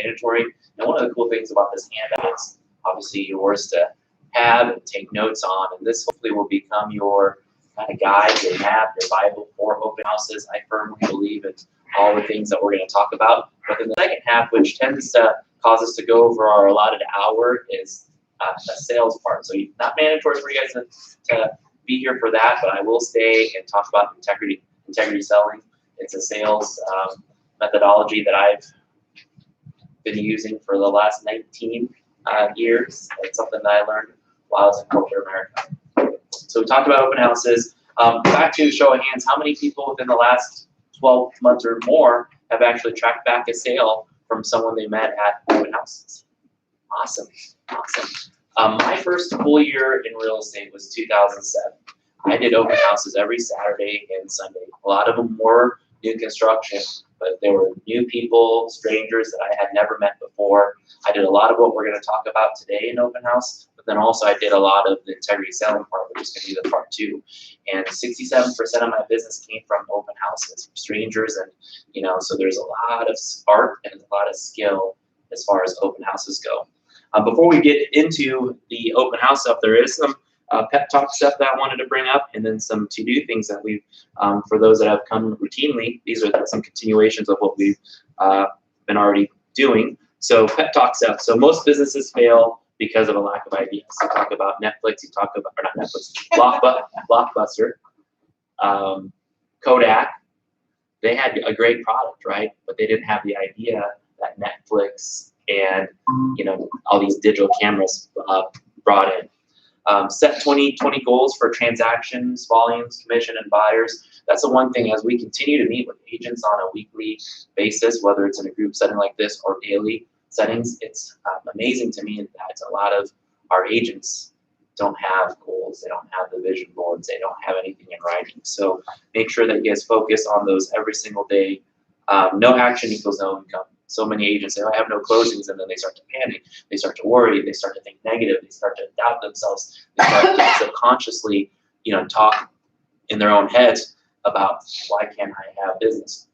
mandatory. And one of the cool things about this handout is obviously yours to have and take notes on. And this hopefully will become your kind of guide, your map, your Bible for open houses. I firmly believe in all the things that we're going to talk about. But in the second half, which tends to cause us to go over our allotted hour, is a sales part. So not mandatory for you guys to be here for that, but I will stay and talk about integrity selling. It's a sales methodology that I've been using for the last 19 years. It's something that I learned while I was in corporate America. So we talked about open houses. Back to show of hands, how many people within the last 12 months or more have actually tracked back a sale from someone they met at open houses? Awesome, awesome. My first full year in real estate was 2007. I did open houses every Saturday and Sunday. A lot of them were new construction, but there were new people, strangers that I had never met before. I did a lot of what we're going to talk about today in open house, but then also I did a lot of the integrity selling part, which is going to be the part two. And 67% of my business came from open houses, from strangers, and so there's a lot of art and a lot of skill as far as open houses go. Before we get into the open house stuff, there is some pep talk stuff that I wanted to bring up, and then some to-do things that we've, for those that have come routinely, these are some continuations of what we've been already doing. So pep talk stuff. So most businesses fail because of a lack of ideas. You talk about Netflix, you talk about, or not Netflix, Blockbuster, Kodak. They had a great product, right? But they didn't have the idea that Netflix and all these digital cameras brought in. Set 2020 goals for transactions, volumes, commission, and buyers. That's the one thing as we continue to meet with agents on a weekly basis, whether it's in a group setting like this or daily settings. It's amazing to me that a lot of our agents don't have goals. They don't have the vision boards. They don't have anything in writing. So make sure that you guys focus on those every single day. No action equals no income. So many agents say, oh, I have no closings, and then they start to panic. They start to worry. They start to think negative. They start to doubt themselves. They start to subconsciously, talk in their own heads about, why can't I have business?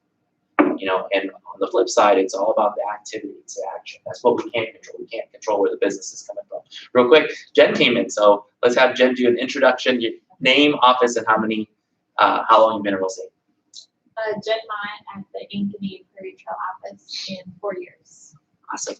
And on the flip side, it's all about the activity. It's the action. That's what we can't control. We can't control where the business is coming from. Real quick, Jen came in, so let's have Jen do an introduction. Your name, office, and how long you've been in real estate. Jen Mott at the Ankeny Prairie Trail office in 4 years. Awesome.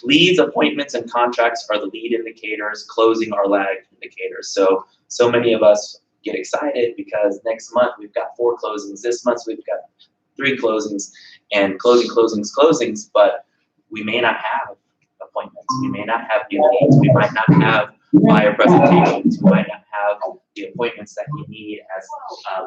Leads, appointments, and contracts are the lead indicators. Closing are lag indicators. So many of us get excited because next month we've got 4 closings. This month we've got 3 closings, and closings, but we may not have appointments. We may not have new leads. We might not have buyer presentations. We might not have the appointments that you need as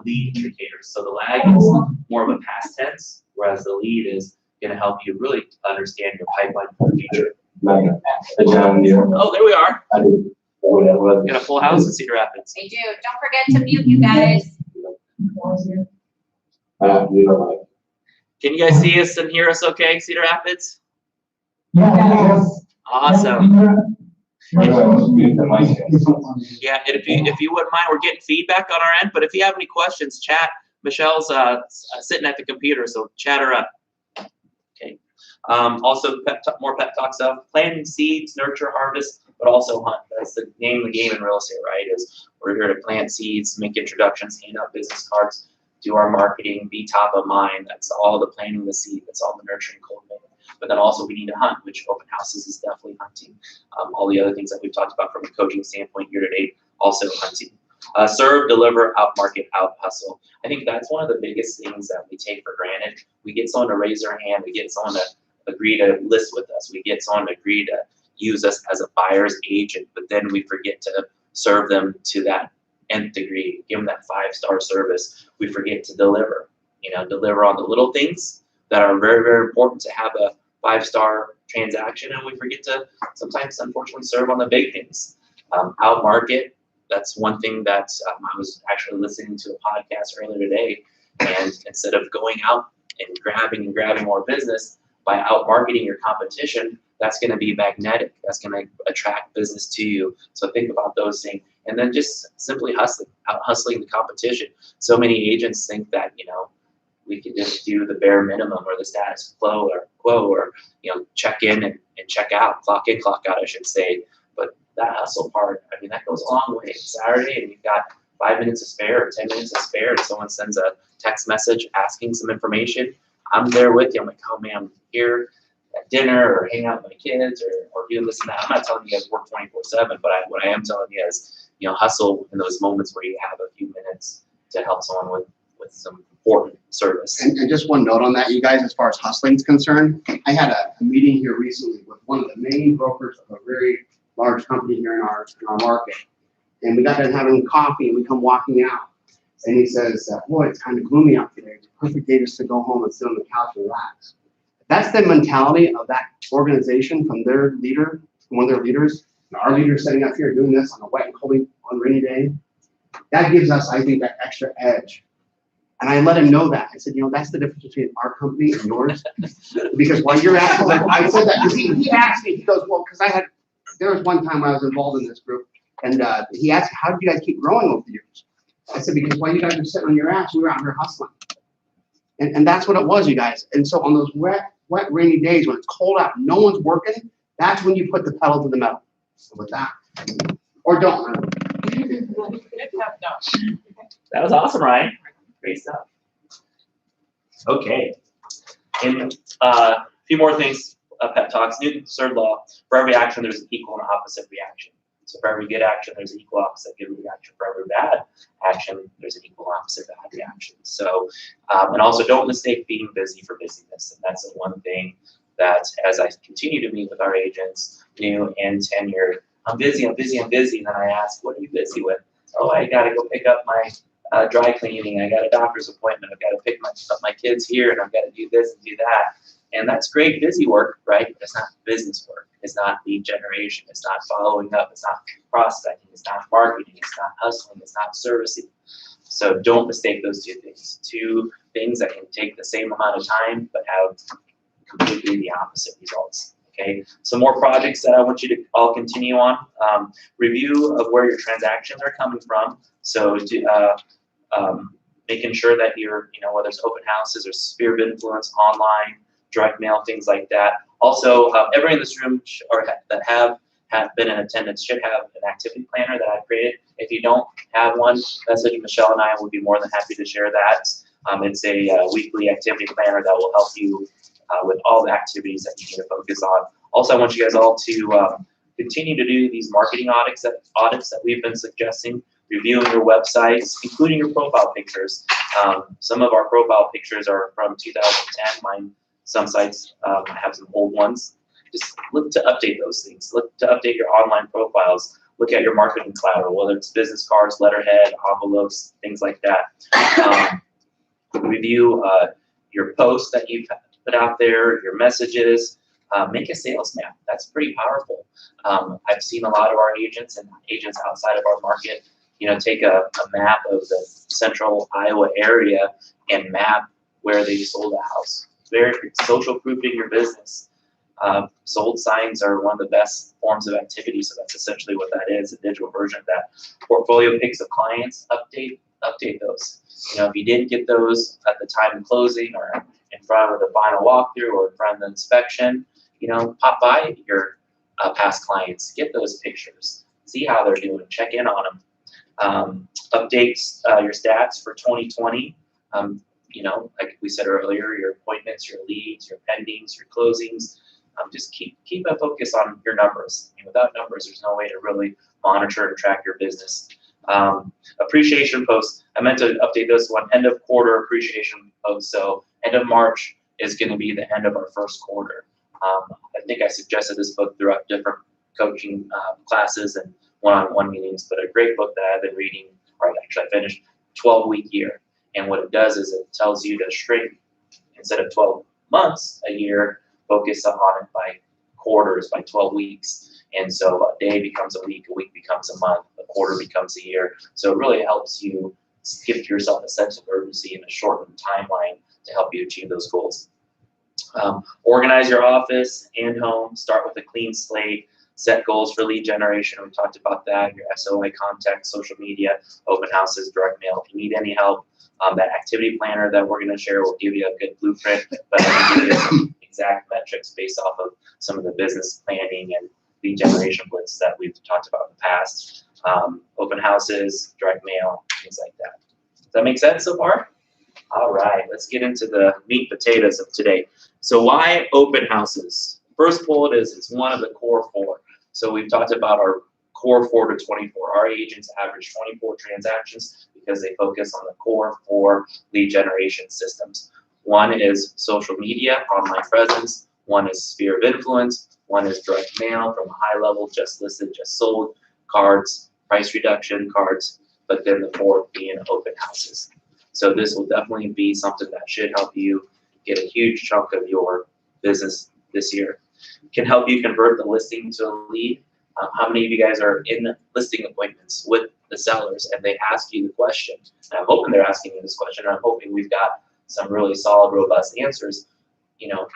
lead indicators. So the lag is more of a past tense, whereas the lead is going to help you really understand your pipeline for the future. Oh, there we are. You got a full house in Cedar Rapids. I do. Don't forget to mute, you guys. Can you guys see us and hear us okay, Cedar Rapids? Yes. Awesome. Yeah, if you wouldn't mind, we're getting feedback on our end, but if you have any questions, chat. Michelle's sitting at the computer, so chat her up. Okay. Also, more pep talk stuff. Planting seeds, nurture, harvest, but also hunt. That's the name of the game in real estate, right? Is we're here to plant seeds, make introductions, hand out business cards, do our marketing, be top of mind. That's all the planting the seed. That's all the nurturing, cultivating. But then also we need to hunt, which open houses is definitely hunting. All the other things that we've talked about from a coaching standpoint year to date, also hunting. Serve, deliver, out market, out hustle. I think that's one of the biggest things that we take for granted. We get someone to raise their hand. We get someone to agree to list with us. We get someone to agree to use us as a buyer's agent, but then we forget to serve them to that nth degree, give them that 5-star service. We forget to deliver, deliver on the little things that are very, very important to have a 5-star transaction, and we forget to sometimes, unfortunately, serve on the big things. Out market, that's one thing that I was actually listening to a podcast earlier today, and instead of going out and grabbing more business by out marketing your competition, that's going to be magnetic. That's going to attract business to you. So think about those things, and then just simply hustling the competition. So many agents think that we can just do the bare minimum or the status quo quo, or check in and check out, clock in, clock out, I should say. But that hustle part, I mean, that goes a long way. It's Saturday and you've got 5 minutes to spare or 10 minutes to spare, and someone sends a text message asking some information. I'm there with you. I'm like, oh man, I'm here at dinner or hang out with my kids or do this and that. I'm not telling you guys work 24/7, but what I am telling you is, hustle in those moments where you have a few minutes to help someone with some important service. And just one note on that, you guys, as far as hustling is concerned, I had a meeting here recently with one of the main brokers of a very large company here in our market. And we got done having coffee and we come walking out. And he says, boy, it's kind of gloomy out today. It's a perfect day just to go home and sit on the couch and relax. That's the mentality of that organization from their leader, one of their leaders. And our leader sitting up here doing this on a wet and cold, on a rainy day. That gives us, I think, that extra edge. And I let him know that. I said, that's the difference between our company and yours. Because while you're at, I said that because he asked me, he goes, well, because there was one time I was involved in this group, and he asked, how did you guys keep growing over the years? I said, because while you guys were sitting on your ass, we were out here hustling. And that's what it was, you guys. And so on those wet, rainy days when it's cold out, no one's working, that's when you put the pedal to the metal. So with that, or don't. That was awesome, Ryan. Great stuff. Okay. And a few more things, pep talks. Newton's third law: for every action, there's an equal and opposite reaction. So for every good action, there's an equal opposite good reaction. For every bad action, there's an equal opposite bad reaction. So, and also don't mistake being busy for busyness. And that's the one thing that, as I continue to meet with our agents, new and tenured, I'm busy. And then I ask, what are you busy with? Oh, I got to go pick up my dry cleaning. I got a doctor's appointment. I've got to pick up my kids here, and I've got to do this and do that. And that's great busy work, right? But it's not business work. It's not lead generation. It's not following up. It's not prospecting. It's not marketing. It's not hustling. It's not servicing. So don't mistake those two things. Two things that can take the same amount of time but have completely the opposite results. Okay, some more projects that I want you to all continue on. Review of where your transactions are coming from. So making sure that you're, whether it's open houses or sphere of influence, online, direct mail, things like that. Also, everyone in this room that have been in attendance should have an activity planner that I've created. If you don't have one, message Michelle and I would be more than happy to share that. It's a weekly activity planner that will help you with all the activities that you need to focus on. Also, I want you guys all to continue to do these marketing audits that we've been suggesting, reviewing your websites, including your profile pictures. Some of our profile pictures are from 2010. Some sites have some old ones. Just look to update those things. Look to update your online profiles. Look at your marketing collateral, whether it's business cards, letterhead, envelopes, things like that. Review your posts that you've put out there, your messages. Make a sales map. That's pretty powerful. I've seen a lot of our agents and agents outside of our market, take a map of the central Iowa area and map where they sold a house. Very social proofing your business. Sold signs are one of the best forms of activity, so that's essentially what that is, a digital version of that. Portfolio pics of clients, update those. If you didn't get those at the time of closing or in front of the final walkthrough or in front of the inspection, pop by your past clients, get those pictures, see how they're doing, check in on them. Updates your stats for 2020. Like we said earlier, your appointments, your leads, your pendings, your closings. Just keep a focus on your numbers. Without numbers, there's no way to really monitor and track your business. Appreciation posts. I meant to update this one. End of quarter appreciation post. So end of March is going to be the end of our first quarter. I think I suggested this book throughout different coaching classes and one-on-one meetings, but a great book that I've been reading, or actually I finished, 12-week year. And what it does is it tells you to shrink, instead of 12 months a year, focus on it by quarters, by 12 weeks. And so a day becomes a week becomes a month, a quarter becomes a year. So it really helps you give yourself a sense of urgency and a shortened timeline to help you achieve those goals. Organize your office and home. Start with a clean slate. Set goals for lead generation. We talked about that. Your SOI contacts, social media, open houses, direct mail. If you need any help, that activity planner that we're going to share will give you a good blueprint, but it exact metrics based off of some of the business planning and lead generation blitz that we've talked about in the past. Open houses, direct mail, things like that. Does that make sense so far? All right, let's get into the meat and potatoes of today. So why open houses? First bullet is it's one of the core 4. So we've talked about our core 4 to 24. Our agents average 24 transactions because they focus on the core 4 lead generation systems. One is social media, online presence. One is sphere of influence. One is direct mail from a high level, just listed, just sold, cards, price reduction cards, but then the 4th being open houses. So this will definitely be something that should help you get a huge chunk of your business this year. Can help you convert the listing to a lead. How many of you guys are in listing appointments with the sellers and they ask you the question? And I'm hoping they're asking you this question, and I'm hoping we've got some really solid, robust answers. You know,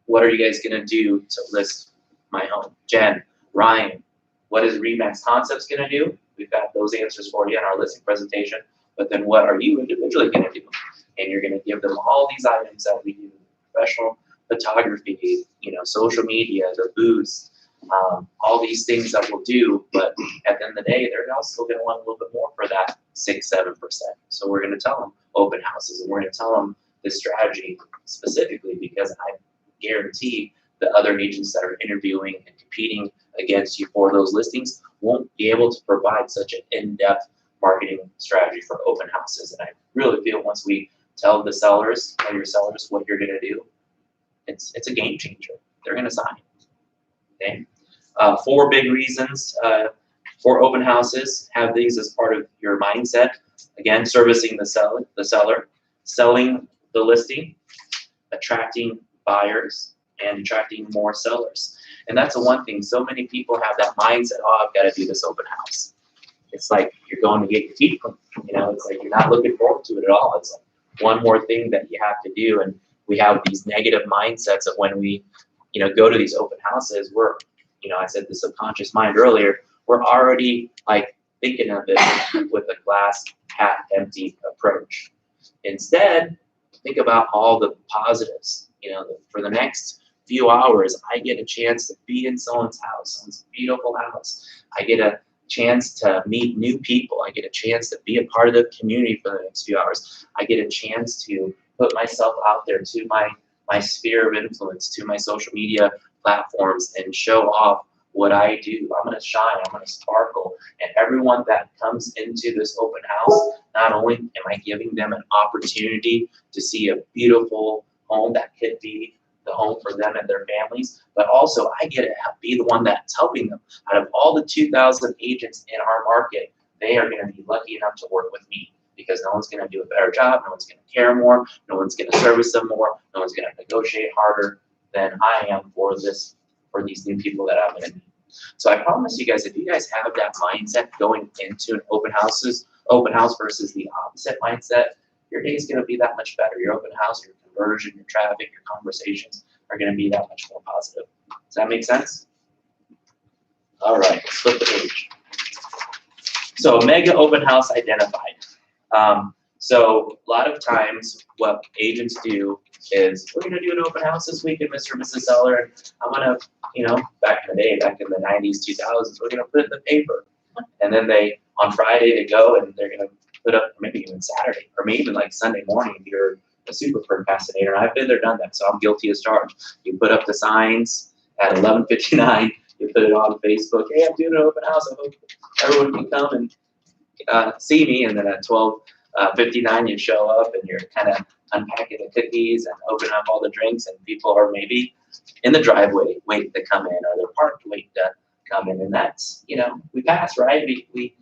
what are you guys gonna do to list my home? Jen, Ryan, what is RE/MAX Concepts gonna do? We've got those answers for you in our listing presentation. But then what are you individually gonna do? And you're gonna give them all these items that we do: professional photography, you know, social media, the booths, all these things that we'll do. But at the end of the day, they're also gonna want a little bit more for that 6-7%. So we're gonna tell them open houses, and we're gonna tell them this strategy specifically because I guarantee the other agents that are interviewing and competing against you for those listings won't be able to provide such an in-depth marketing strategy for open houses. And I really feel once we tell the sellers, tell your sellers what you're gonna do, it's a game changer. They're gonna sign. Okay. 4 big reasons for open houses. Have these as part of your mindset. Again, servicing the seller, selling the listing, attracting buyers, and attracting more sellers. And that's the one thing. So many people have that mindset, oh, I've got to do this open house. It's like you're going to get your teeth cleaned. You know, it's like you're not looking forward to it at all. It's like one more thing that you have to do. And we have these negative mindsets of when we, you know, go to these open houses, we're, you know, I said the subconscious mind earlier, we're already like thinking of it with a glass half empty approach. Instead, think about all the positives. You know, for the next few hours, I get a chance to be in someone's house, someone's beautiful house. I get a chance to meet new people. I get a chance to be a part of the community for the next few hours. I get a chance to put myself out there to my sphere of influence, to my social media platforms, and show off what I do. I'm gonna shine, I'm gonna sparkle. And everyone that comes into this open house, not only am I giving them an opportunity to see a beautiful home that could be the home for them and their families, but also I get to be the one that's helping them. Out of all the 2,000 agents in our market, they are gonna be lucky enough to work with me because no one's gonna do a better job, no one's gonna care more, no one's gonna service them more, no one's gonna negotiate harder than I am for these new people that I'm gonna meet. So I promise you guys, if you guys have that mindset going into an open house versus the opposite mindset, your day is going to be that much better. Your open house, your conversion, your traffic, your conversations are going to be that much more positive. Does that make sense? All right, let's flip the page. So mega open house identified. So a lot of times what agents do is, we're gonna do an open house this weekend, Mr. and Mrs. Seller, and I'm gonna, you know, back in the day, back in the 90s, 2000s, we're gonna put it in the paper. And then on Friday they go and they're gonna put up, maybe even Saturday, or maybe even like Sunday morning if you're a super procrastinator. I've been there, done that, so I'm guilty as charged. You put up the signs at 11:59, you put it on Facebook, hey, I'm doing an open house, I hope everyone can come and see me, and then at 12:59 you show up and you're kind of unpacking the cookies and opening up all the drinks, and people are maybe in the driveway waiting to come in, or they're parked waiting to come in, and that's, you know, we passed, right? We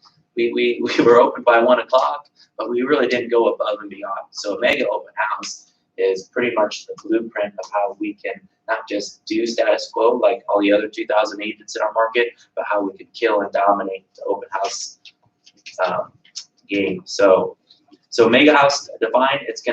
were open by 1 o'clock, but we really didn't go above and beyond. So a mega open house is pretty much the blueprint of how we can not just do status quo like all the other 2,000 agents in our market, but how we could kill and dominate the open house game. So mega house defined, it's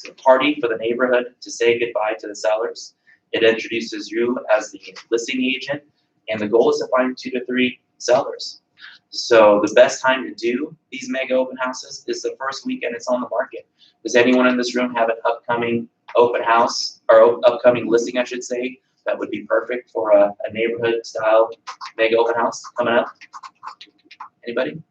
a party for the neighborhood to say goodbye to the sellers. It introduces you as the listing agent, and the goal is to find 2 to 3 sellers. So the best time to do these mega open houses is the first weekend it's on the market. Does anyone in this room have an upcoming open house, or upcoming listing, I should say, that would be perfect for a neighborhood style mega open house coming up? Anybody?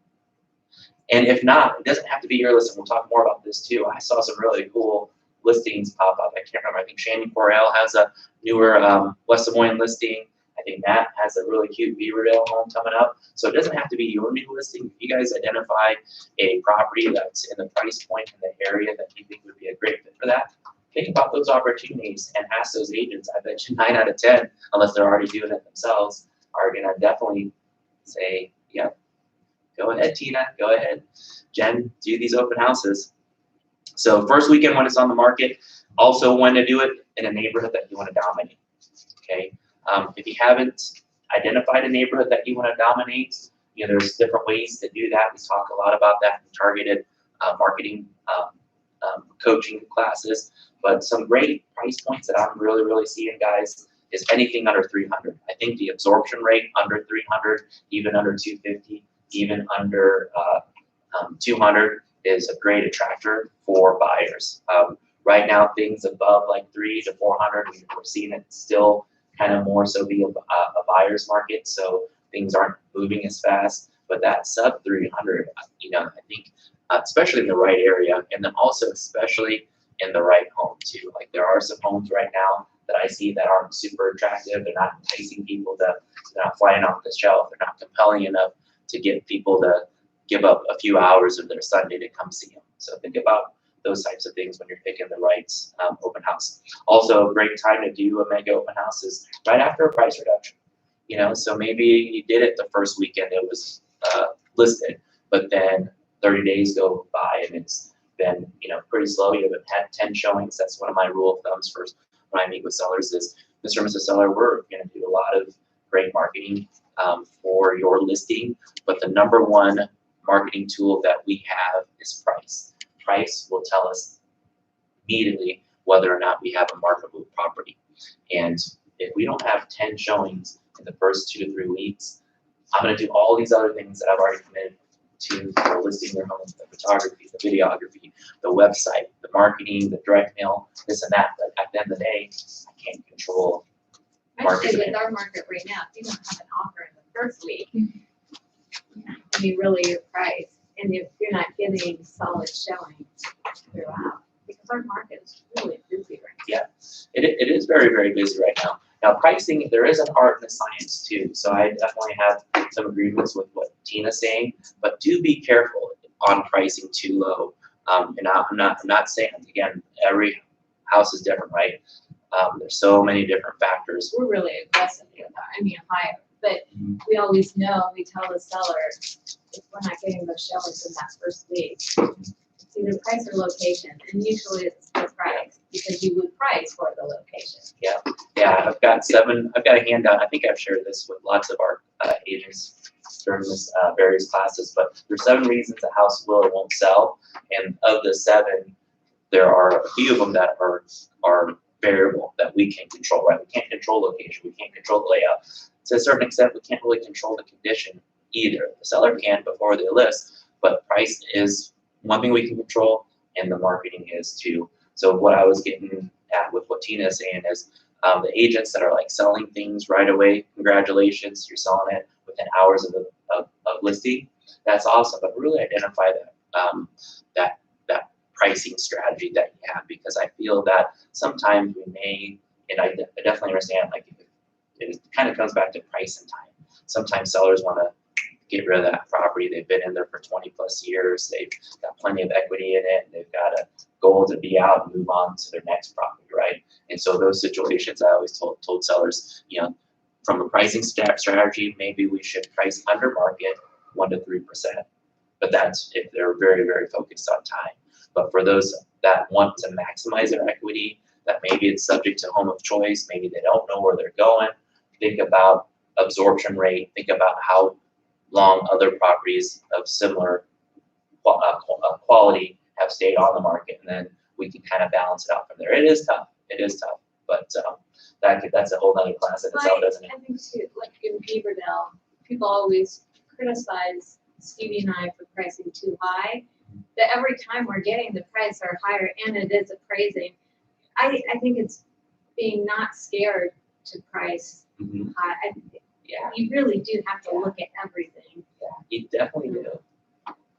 And if not, it doesn't have to be your listing. We'll talk more about this too. I saw some really cool listings pop up. I can't remember. I think Shannon Correll has a newer West Des Moines listing. I think Matt has a really cute Beaverdale home coming up. So it doesn't have to be your new listing. If you guys identify a property that's in the price point in the area that you think would be a great fit for that, think about those opportunities and ask those agents. I bet you 9 out of 10, unless they're already doing it themselves, are going to definitely say, yep, go ahead, Tina, go ahead. Jen, do these open houses. So first weekend when it's on the market, also when to do it in a neighborhood that you want to dominate, okay? If you haven't identified a neighborhood that you want to dominate, you know, there's different ways to do that. We talk a lot about that in targeted marketing coaching classes, but some great price points that I'm really seeing, guys, is anything under 300. I think the absorption rate under 300, even under 250, even under 200 is a great attractor for buyers. Right now, things above like 300 to 400, we're seeing it still kind of more so be a buyer's market, so things aren't moving as fast. But that sub 300, you know, I think especially in the right area, and then also especially in the right home too. Like there are some homes right now that I see that aren't super attractive. They're not enticing people they're not flying off the shelf. They're not compelling enough to get people to give up a few hours of their Sunday to come see them. So think about those types of things when you're picking the right open house. Also, a great time to do a mega open house is right after a price reduction. You know, so maybe you did it the first weekend it was listed, but then 30 days go by and it's been, you know, pretty slow. You haven't had 10 showings. That's one of my rule of thumbs for when I meet with sellers is, Mr. and Mrs. Seller, we're going to do a lot of great marketing for your listing, but the number one marketing tool that we have is price. Price will tell us immediately whether or not we have a marketable property. And if we don't have 10 showings in the first 2 to 3 weeks, I'm going to do all these other things that I've already committed to for listing their home, the photography, the videography, the website, the marketing, the direct mail, this and that. But at the end of the day, I can't control Actually, marketing. with our market right now, if you don't have an offer in the first week, I mean, really your price, and if you're not getting solid showings throughout, because our market is really busy right now. It is very busy right now. Now pricing, there is an art and a science too. So I definitely have some agreements with what Tina's saying, but do be careful on pricing too low. And I'm not saying, again, every house is different, right? There's so many different factors. We're really aggressive with that, I mean, higher, but Mhm. we always know, we tell the seller, if we're not getting those showings in that first week, it's either price or location, and usually it's the price, because you would price for the location. Yeah, I've got a handout. I think I've shared this with lots of our agents during this various classes, but there's 7 reasons a house will or won't sell. And of the 7, there are a few of them that are variable that we can control, right? We can't control location. We can't control the layout. To a certain extent, we can't really control the condition either. The seller can before they list, but price is one thing we can control, and the marketing is too. So what I was getting at with what Tina is saying is the agents that are like selling things right away, congratulations, you're selling it within hours of listing. That's awesome, but really identify that pricing strategy that you have, because I feel that sometimes we may, and I definitely understand, like it kind of comes back to price and time. Sometimes sellers want to get rid of that property. They've been in there for 20 plus years. They've got plenty of equity in it. And they've got a goal to be out and move on to their next property, right? And so those situations, I always told sellers, you know, from a pricing strategy, maybe we should price under market 1 to 3%. But that's if they're very focused on time. But for those that want to maximize their equity, that maybe it's subject to home of choice, maybe they don't know where they're going, think about absorption rate, think about how long other properties of similar quality have stayed on the market, and then we can kind of balance it out from there. It is tough, but that's a whole other class in itself, doesn't it? I think too, like in Beaverdale, people always criticize Stevie and I for pricing too high. But every time we're getting the price are higher and it is appraising, I think it's being not scared to price Mhm. high. Yeah, You really do have to look at everything. you definitely do.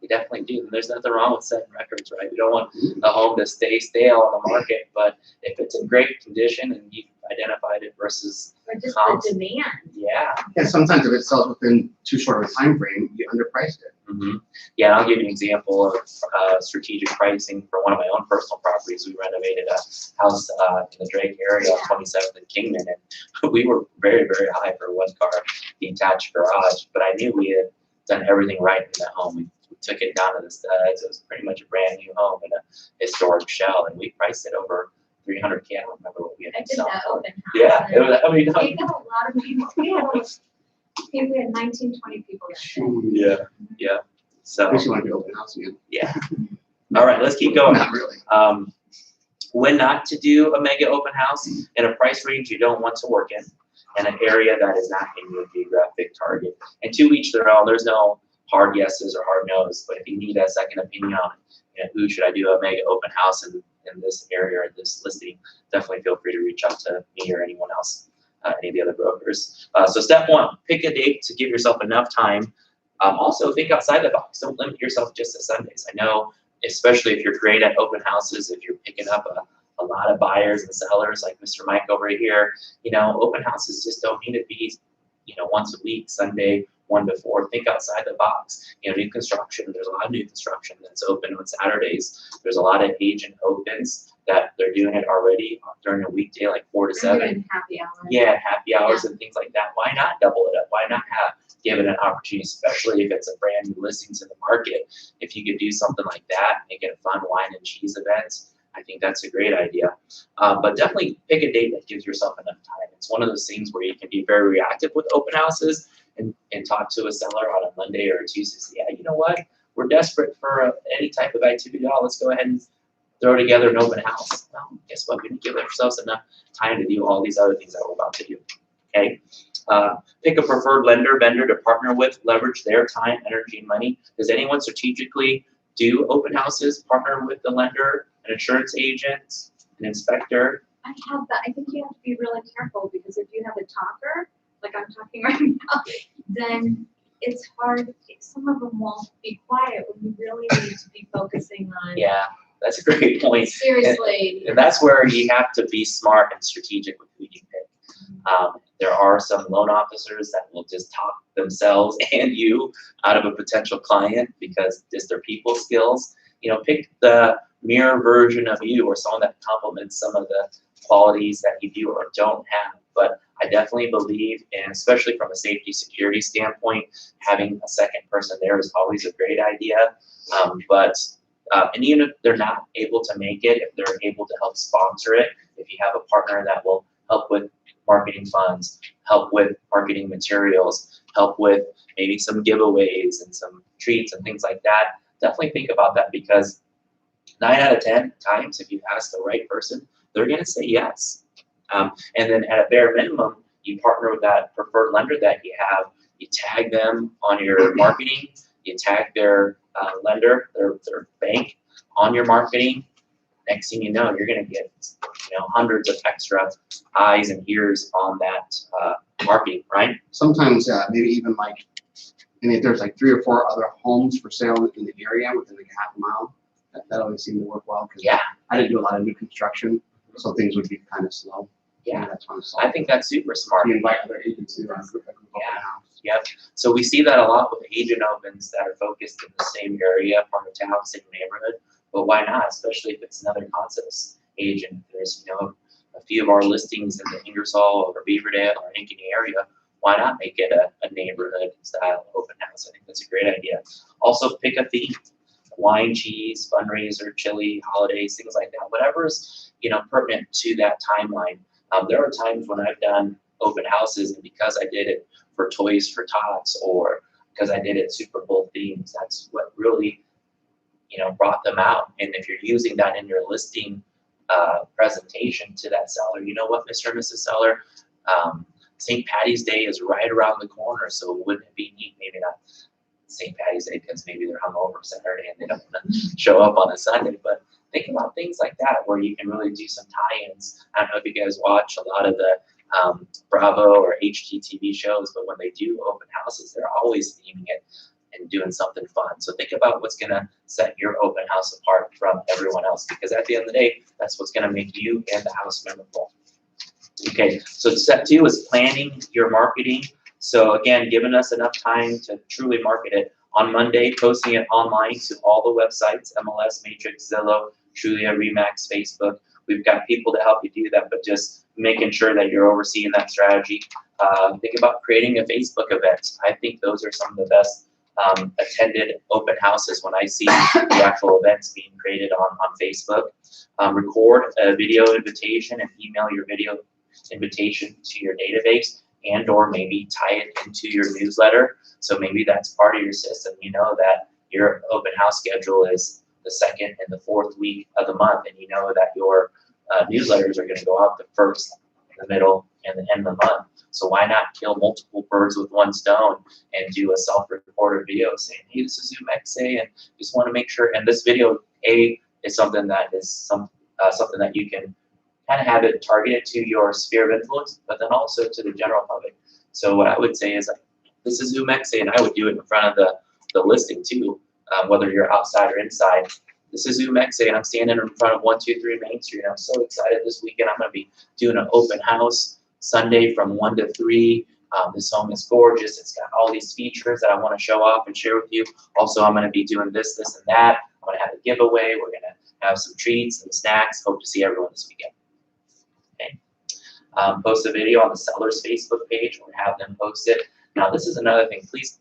You definitely do. And there's nothing wrong with setting records, right? We don't want a home to stay stale on the market, but if it's in great condition and you've identified it versus Or just comps, the demand. yeah. And sometimes if it sells within too short of a time frame, you underpriced it. Yeah, and I'll give you an example of strategic pricing for one of my own personal properties. We renovated a house in the Drake area on 27th and Kingman, and we were very, very high for a one-car detached garage. But I knew we had done everything right in that home. We took it down to the studs. It was pretty much a brand new home in a historic shell, and we priced it over 300K. I don't remember what we had I to did sell. that open house. Yeah, it was, I mean, We got a lot of people. We had 19, 20 people that day. yeah. So, Makes you want to do open house again. yeah. All right, let's keep going. Not really. When not to do a mega open house in a price range you don't want to work in an area that is not in your geographic target. And to each their own, there's no hard yeses or hard no's, but if you need a second opinion on, who should I do a mega open house in this area or this listing, definitely feel free to reach out to me or anyone else, any of the other brokers. So step one, pick a date to give yourself enough time. Also think outside the box. Don't limit yourself just to Sundays. I know, especially if you're great at open houses, if you're picking up a lot of buyers and sellers like Mr. Mike over here, open houses just don't need to be, once a week, Sunday, 1 to 4. Think outside the box. New construction, there's a lot of new construction that's open on Saturdays. There's a lot of agent opens that they're doing it already during a weekday, like 4 to 7. We're doing happy hour. Yeah, happy hours and things like that. Why not double it up? Why not give it an opportunity, especially if it's a brand new listing to the market? If you could do something like that, make it a fun wine and cheese event, I think that's a great idea. But definitely pick a date that gives yourself enough time. It's one of those things where you can be very reactive with open houses and talk to a seller on a Monday or a Tuesday. Say, yeah, you know what? We're desperate for any type of activity at all. Let's go ahead and throw together an open house. Well, guess what? We didn't give ourselves enough time to do all these other things that we're about to do. Okay. Pick a preferred vendor to partner with, leverage their time, energy, and money. Does anyone strategically do open houses, partner with the lender, an insurance agent, an inspector? I have that. I think you have to be really careful because if you have a talker, like I'm talking right now, then it's hard. Some of them won't be quiet when you really need to be focusing on. Yeah, that's a great point. Seriously. And that's where you have to be smart and strategic with who you pick. There are some loan officers that will just talk themselves and you out of a potential client because just their people skills. Pick the mirror version of you or someone that complements some of the qualities that you do or don't have. But I definitely believe, and especially from a safety security standpoint, having a second person there is always a great idea. And even if they're not able to make it, if they're able to help sponsor it, if you have a partner that will help with marketing funds, help with marketing materials, help with maybe some giveaways and some treats and things like that, definitely think about that because 9 out of 10 times, if you ask the right person, they're going to say yes. And then at a bare minimum, you partner with that preferred lender that you have. You tag them on your marketing. You tag their lender, their bank on your marketing. Next thing you know, you're going to get hundreds of extra eyes and ears on that marketing, right? Sometimes maybe even if there's 3 or 4 other homes for sale in the area within a half a mile, that always seemed to work well because I didn't do a lot of new construction, so things would be kind of slow. Yeah, that's one. I think that's super smart. You invite other agents to a group open house. Yep. So we see that a lot with agent opens that are focused in the same area, part of town, same neighborhood. But why not? Especially if it's another concepts agent. There's a few of our listings in the Ingersoll or Beaverdale or Ankeny area. Why not make it a neighborhood style open house? I think that's a great idea. Also pick a theme. Wine, cheese, fundraiser, chili, holidays, things like that. Whatever's pertinent to that timeline. There are times when I've done open houses, and because I did it for Toys for Tots or because I did it Super Bowl themes, that's what really brought them out. And if you're using that in your listing presentation to that seller, you know what, Mr. and Mrs. Seller, St. Patty's Day is right around the corner, so wouldn't it be neat? Maybe not St. Patty's Day because maybe they're hungover Saturday and they don't want to show up on a Sunday, but think about things like that where you can really do some tie-ins. I don't know if you guys watch a lot of the Bravo or HGTV shows, but when they do open houses, they're always theming it and doing something fun. So think about what's gonna set your open house apart from everyone else, because at the end of the day, that's what's gonna make you and the house memorable. Okay, so step 2 is planning your marketing. So again, giving us enough time to truly market it. On Monday, posting it online to all the websites, MLS, Matrix, Zillow, Trulia, Remax, Facebook. We've got people to help you do that, but just making sure that you're overseeing that strategy. Think about creating a Facebook event. I think those are some of the best attended open houses when I see the actual events being created on Facebook. Record a video invitation and email your video invitation to your database, and or maybe tie it into your newsletter. So maybe that's part of your system. You know that your open house schedule is the 2nd and the 4th week of the month, and you know that your newsletters are going to go out the 1st, the middle, and the end of the month. So why not kill multiple birds with one stone and do a self-recorded video saying, hey, this is Umexe, and just want to make sure. And this video, is something that is something that you can kind of have it targeted to your sphere of influence, but then also to the general public. So what I would say is, like, this is Umexe, and I would do it in front of the listing too, whether you're outside or inside. This is Umexe, and I'm standing in front of 123 Main Street. I'm so excited this weekend. I'm going to be doing an open house Sunday from 1 to 3. This home is gorgeous. It's got all these features that I want to show off and share with you. Also, I'm going to be doing this, and that. I'm going to have a giveaway. We're going to have some treats and snacks. Hope to see everyone this weekend. Okay. Post a video on the seller's Facebook page or have them post it. Now, this is another thing. Please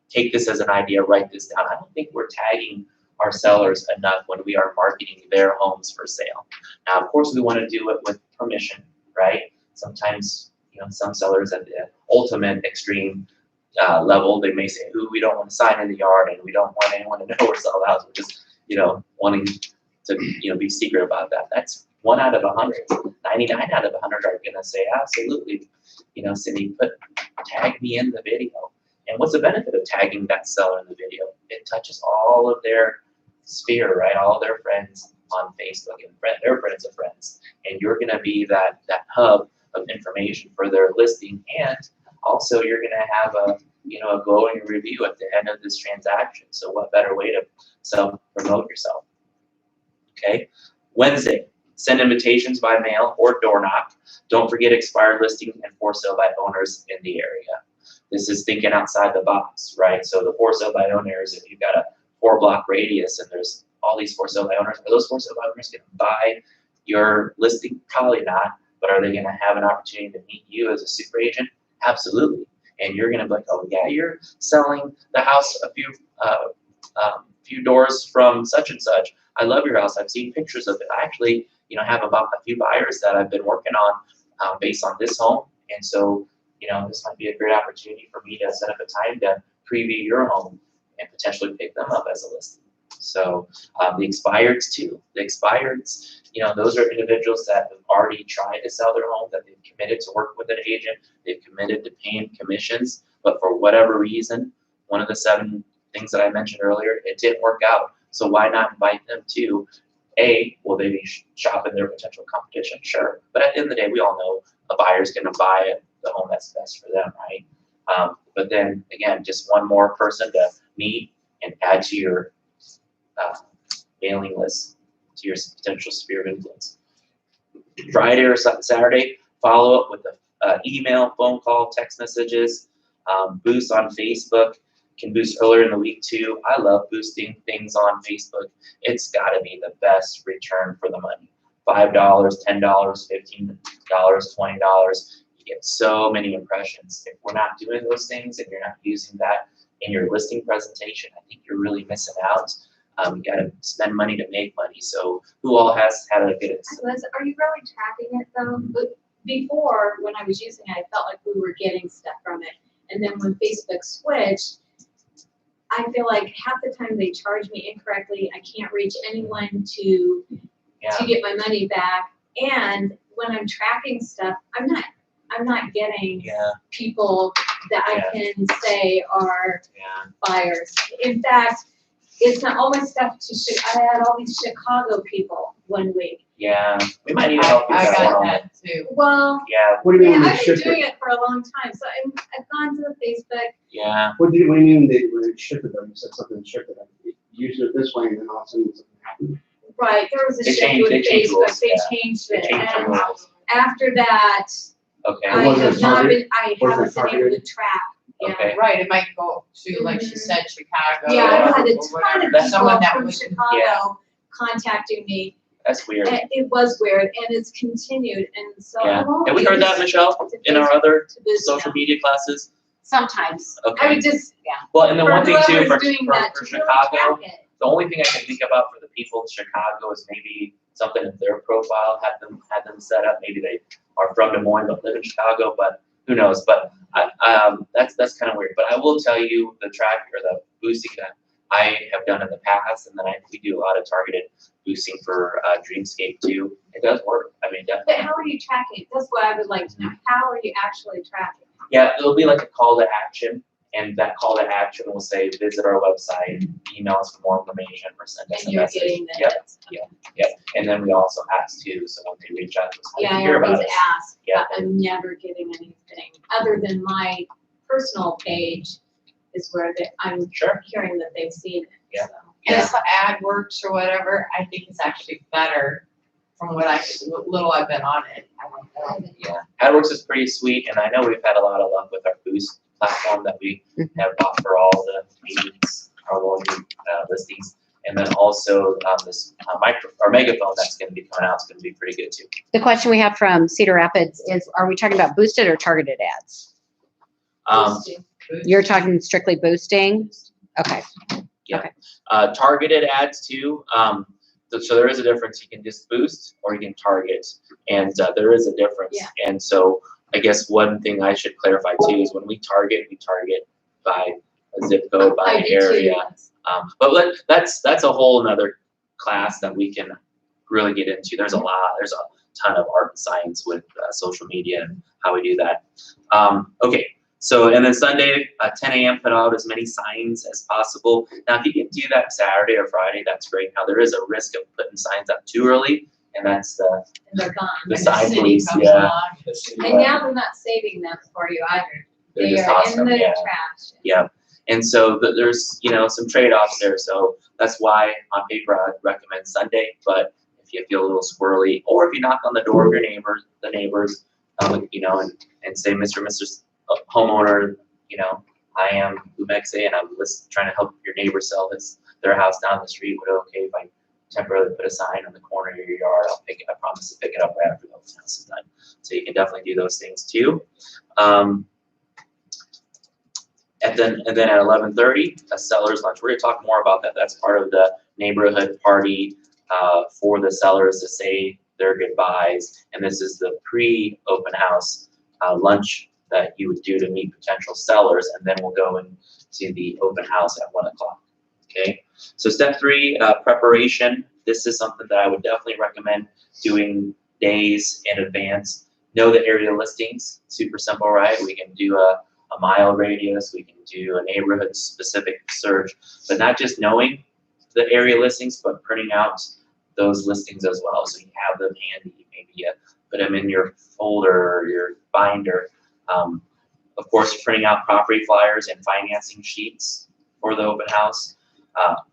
take this as an idea. Write this down. I don't think we're tagging our sellers enough when we are marketing their homes for sale. Now, of course, we want to do it with permission, right? Sometimes, some sellers at the ultimate extreme level, they may say, "Ooh, we don't want to sign in the yard, and we don't want anyone to know we're selling the house." We're just, wanting to, be secret about that. That's 1 out of 100. 99 out of 100 are gonna say, "Absolutely, Cindy, tag me in the video." And what's the benefit of tagging that seller in the video? It touches all of their sphere, right? All their friends on Facebook and their friends of friends, and you're gonna be that hub of information for their listing, and also you're gonna have a glowing review at the end of this transaction. So what better way to self-promote yourself? Okay, Wednesday, send invitations by mail or door knock. Don't forget expired listing and for sale by owners in the area. This is thinking outside the box, right? So the for sale by owners, if you've got a 4-block radius and there's all these for sale by owners, are those for sale by owners going to buy your listing? Probably not, but are they going to have an opportunity to meet you as a super agent? Absolutely. And you're going to be like, "Oh yeah, you're selling the house a few doors from such and such. I love your house. I've seen pictures of it. I actually, have about a few buyers that I've been working on based on this home. And so, this might be a great opportunity for me to set up a time to preview your home and potentially pick them up as a listing." So the expireds too. The expireds, those are individuals that have already tried to sell their home, that they've committed to work with an agent, they've committed to paying commissions, but for whatever reason, one of the 7 things that I mentioned earlier, it didn't work out. So why not invite them to, will they be shopping their potential competition? Sure. But at the end of the day, we all know a buyer's going to buy the home that's best for them, right? But then again, just one more person to meet and add to your mailing list, to your potential sphere of influence. Friday or Saturday, follow up with an email, phone call, text messages, boost on Facebook. Can boost earlier in the week too. I love boosting things on Facebook. It's got to be the best return for the money. $5, $10, $15, $20. You get so many impressions. If we're not doing those things and you're not using that in your listing presentation, I think you're really missing out. You got to spend money to make money. So who all has had a good experience? Are you really tracking it though? But before, when I was using it, I felt like we were getting stuff from it. And then when Facebook switched, I feel like half the time they charge me incorrectly. I can't reach anyone to get my money back. And when I'm tracking stuff, I'm not getting people that I can say are buyers. In fact, It's not all my stuff I had all these Chicago people one week. Yeah, we might even help you I with that got one. that too. Well, Yeah, What do you mean yeah, when I've they been ship doing it? it for a long time, so I've gone to the Facebook. yeah. What do you mean when they ship it though? You said something ship it. You used it this way and then all of a sudden something happened. Right, there was a They shift changed- with they changed Facebook, rules, they yeah. changed They it, changed the and rules. after that, Okay. I Was it have not targeted? been, I Was it haven't been able to targeted? track, yeah. Okay. Right, it might go to, like she Mhm. said, Chicago. Yeah, I've had a or ton whatever. of That's people someone that from would- Chicago contacting me, That's weird. and it was weird, and it's continued, and so Yeah. I'm only. Have we heard that, Michelle, in our other social media classes? Sometimes, I Okay. would just, Well, and the one thing too for doing that, for to really Chicago, track it. the only thing I can think about for the people in Chicago is maybe something in their profile had them set up. Maybe they are from Des Moines but live in Chicago, but who knows? But that's kind of weird. But I will tell you the track or the boosting that I have done in the past, and then we do a lot of targeted boosting for Dreamscape too. It does work. I mean, But definitely. how are you tracking? That's what I would like to know. How are you actually tracking? Yeah, it'll be like a call to action, and that call to action will say, visit our website, email us for more information, or send us And a you're message. getting the Yep, hits. yep. And then we also ask too, so when they reach out to us, how Yeah, did you I hear about always us? ask, Yeah. but I'm never getting anything, other than my personal page is where I'm Sure. hearing that they've seen it, Yeah. so. And if the AdWorks or whatever, I think it's actually better from what little I've been on it. I don't know. Yeah, AdWorks is pretty sweet, and I know we've had a lot of luck with our Boost platform that we have bought for all the meetings, our local listings. And then also this megaphone that's going to be coming out is going to be pretty good too. The question we have from Cedar Rapids is, are we talking about boosted or targeted ads? You're talking strictly boosting? Okay. Targeted ads too. So there is a difference. You can just boost or you can target, and there is a difference. Yeah. And so I guess one thing I should clarify too is when we target by a zip code, by I an do too, area. yes. But that's a whole nother class that we can really get into. There's a ton of art and science with social media and how we do that. Okay. So, and then Sunday, 10 a.m., put out as many signs as possible. Now, if you can do that Saturday or Friday, that's great. Now, there is a risk of putting signs up too early, and that's the And they're gone. The When sign city police, comes yeah. along. And now they're not saving them for you either. They're They just are awesome, in the yeah. trash. Yeah, and so there's some trade-offs there. So that's why on paper I'd recommend Sunday. But if you feel a little squirrely, or if you knock on the door of your neighbors, and say, Mr. and Mrs. Homeowner, I am Umexe, and I'm trying to help your neighbor sell their house down the street. Would it okay if I temporarily put a sign on the corner of your yard? I promise to pick it up right after the open house is done. So you can definitely do those things too. And then at 11:30, a seller's lunch. We're gonna talk more about that. That's part of the neighborhood party for the sellers to say their goodbyes. And this is the pre-open house lunch that you would do to meet potential sellers. And then we'll go into the open house at 1 o'clock. Okay. So step 3, preparation. This is something that I would definitely recommend doing days in advance. Know the area listings. Super simple, right? We can do a mile radius, we can do a neighborhood specific search, but not just knowing the area listings, but printing out those listings as well. So you have them handy, maybe you put them in your folder or your binder. Of course, printing out property flyers and financing sheets for the open house,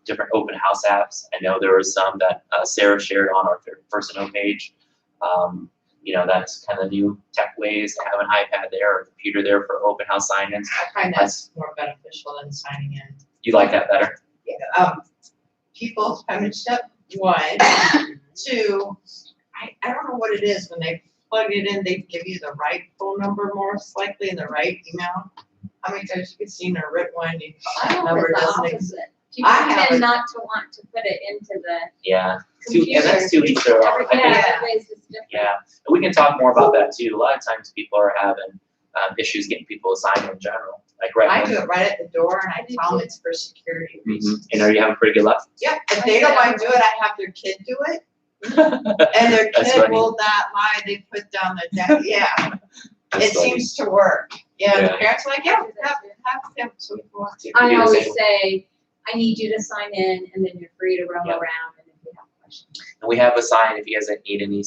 different open house apps. I know there were some that Sarah shared on our personal page. That's kind of new tech ways to have an iPad there or a computer there for open house sign-ins. I find that's more beneficial than signing in. You like that better? Yeah, people, I mean, step 1, 2, I don't know what it is, when they plug it in, they give you the right phone number most likely and the right email. How many times you've seen a written one, you I call hope number it's the doesn't opposite. People I have tend it. not to want to put it into the Yeah. computer. And that's to each their own. I think- Everybody's just different. Yeah, and we can talk more about that too. A lot of times people are having issues getting people assigned in general, like right I now. do it right at the door and I tell them it's for security reasons. And are you having pretty good luck? Yep, if they don't want to do it, I have their kid do it. And their That's kid funny. will not lie, they put down the deck, yeah, That's it funny. seems to work. Yeah, the Yeah. parents are like, yeah, have them, so we can watch it. You I do the always same. say, I need you to sign in, and then you're free to roam Yep. around, and if you have questions. And we have a sign if you guys need any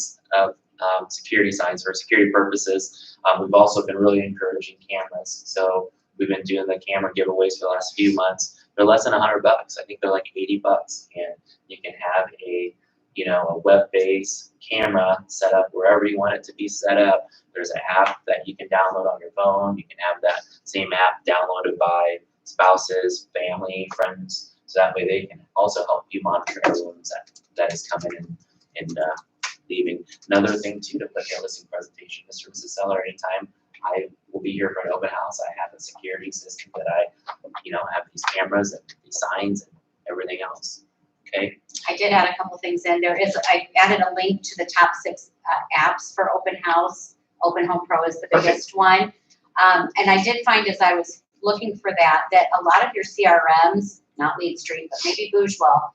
security signs for security purposes. We've also been really encouraging cameras. So we've been doing the camera giveaways for the last few months. They're less than $100. I think they're like $80, and you can have a web-based camera set up wherever you want it to be set up. There's an app that you can download on your phone. You can have that same app downloaded by spouses, family, friends, so that way they can also help you monitor everyone that is coming in and leaving. Another thing too, to put in a listing presentation, Mr. and Mrs. Seller, anytime I will be here for an open house, I have a security system that I, have these cameras and these signs and everything else. Okay. I did add a couple things in. I added a link to the top 6 apps for Open House. Open Home Pro is the biggest one. And I did find as I was looking for that a lot of your CRMs, not Lead Street, but maybe Bourgeois,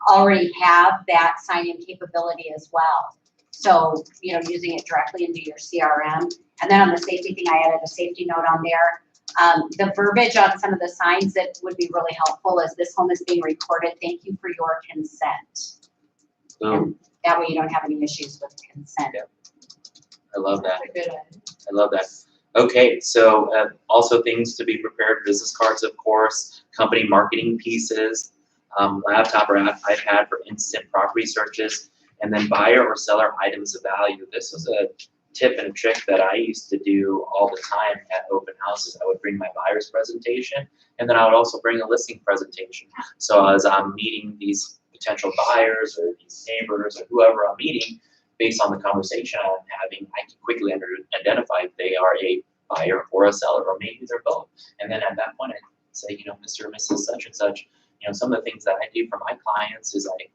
already have that sign-in capability as well. So, using it directly into your CRM. And then on the safety thing, I added a safety note on there. The verbiage on some of the signs that would be really helpful is this home is being recorded. Thank you for your consent. And that way you don't have any issues with consent. I love that. That's a good idea. I love that. Okay, so also things to be prepared, business cards, of course, company marketing pieces, laptop or iPad for instant property searches, and then buyer or seller items of value. This was a tip and a trick that I used to do all the time at open houses. I would bring my buyer's presentation, and then I would also bring a listing presentation. So as I'm meeting these potential buyers or these neighbors or whoever I'm meeting, based on the conversation I'm having, I can quickly identify if they are a buyer or a seller, or maybe they're both. And then at that point, I say, Mr. or Mrs. Such and such, some of the things that I do for my clients is I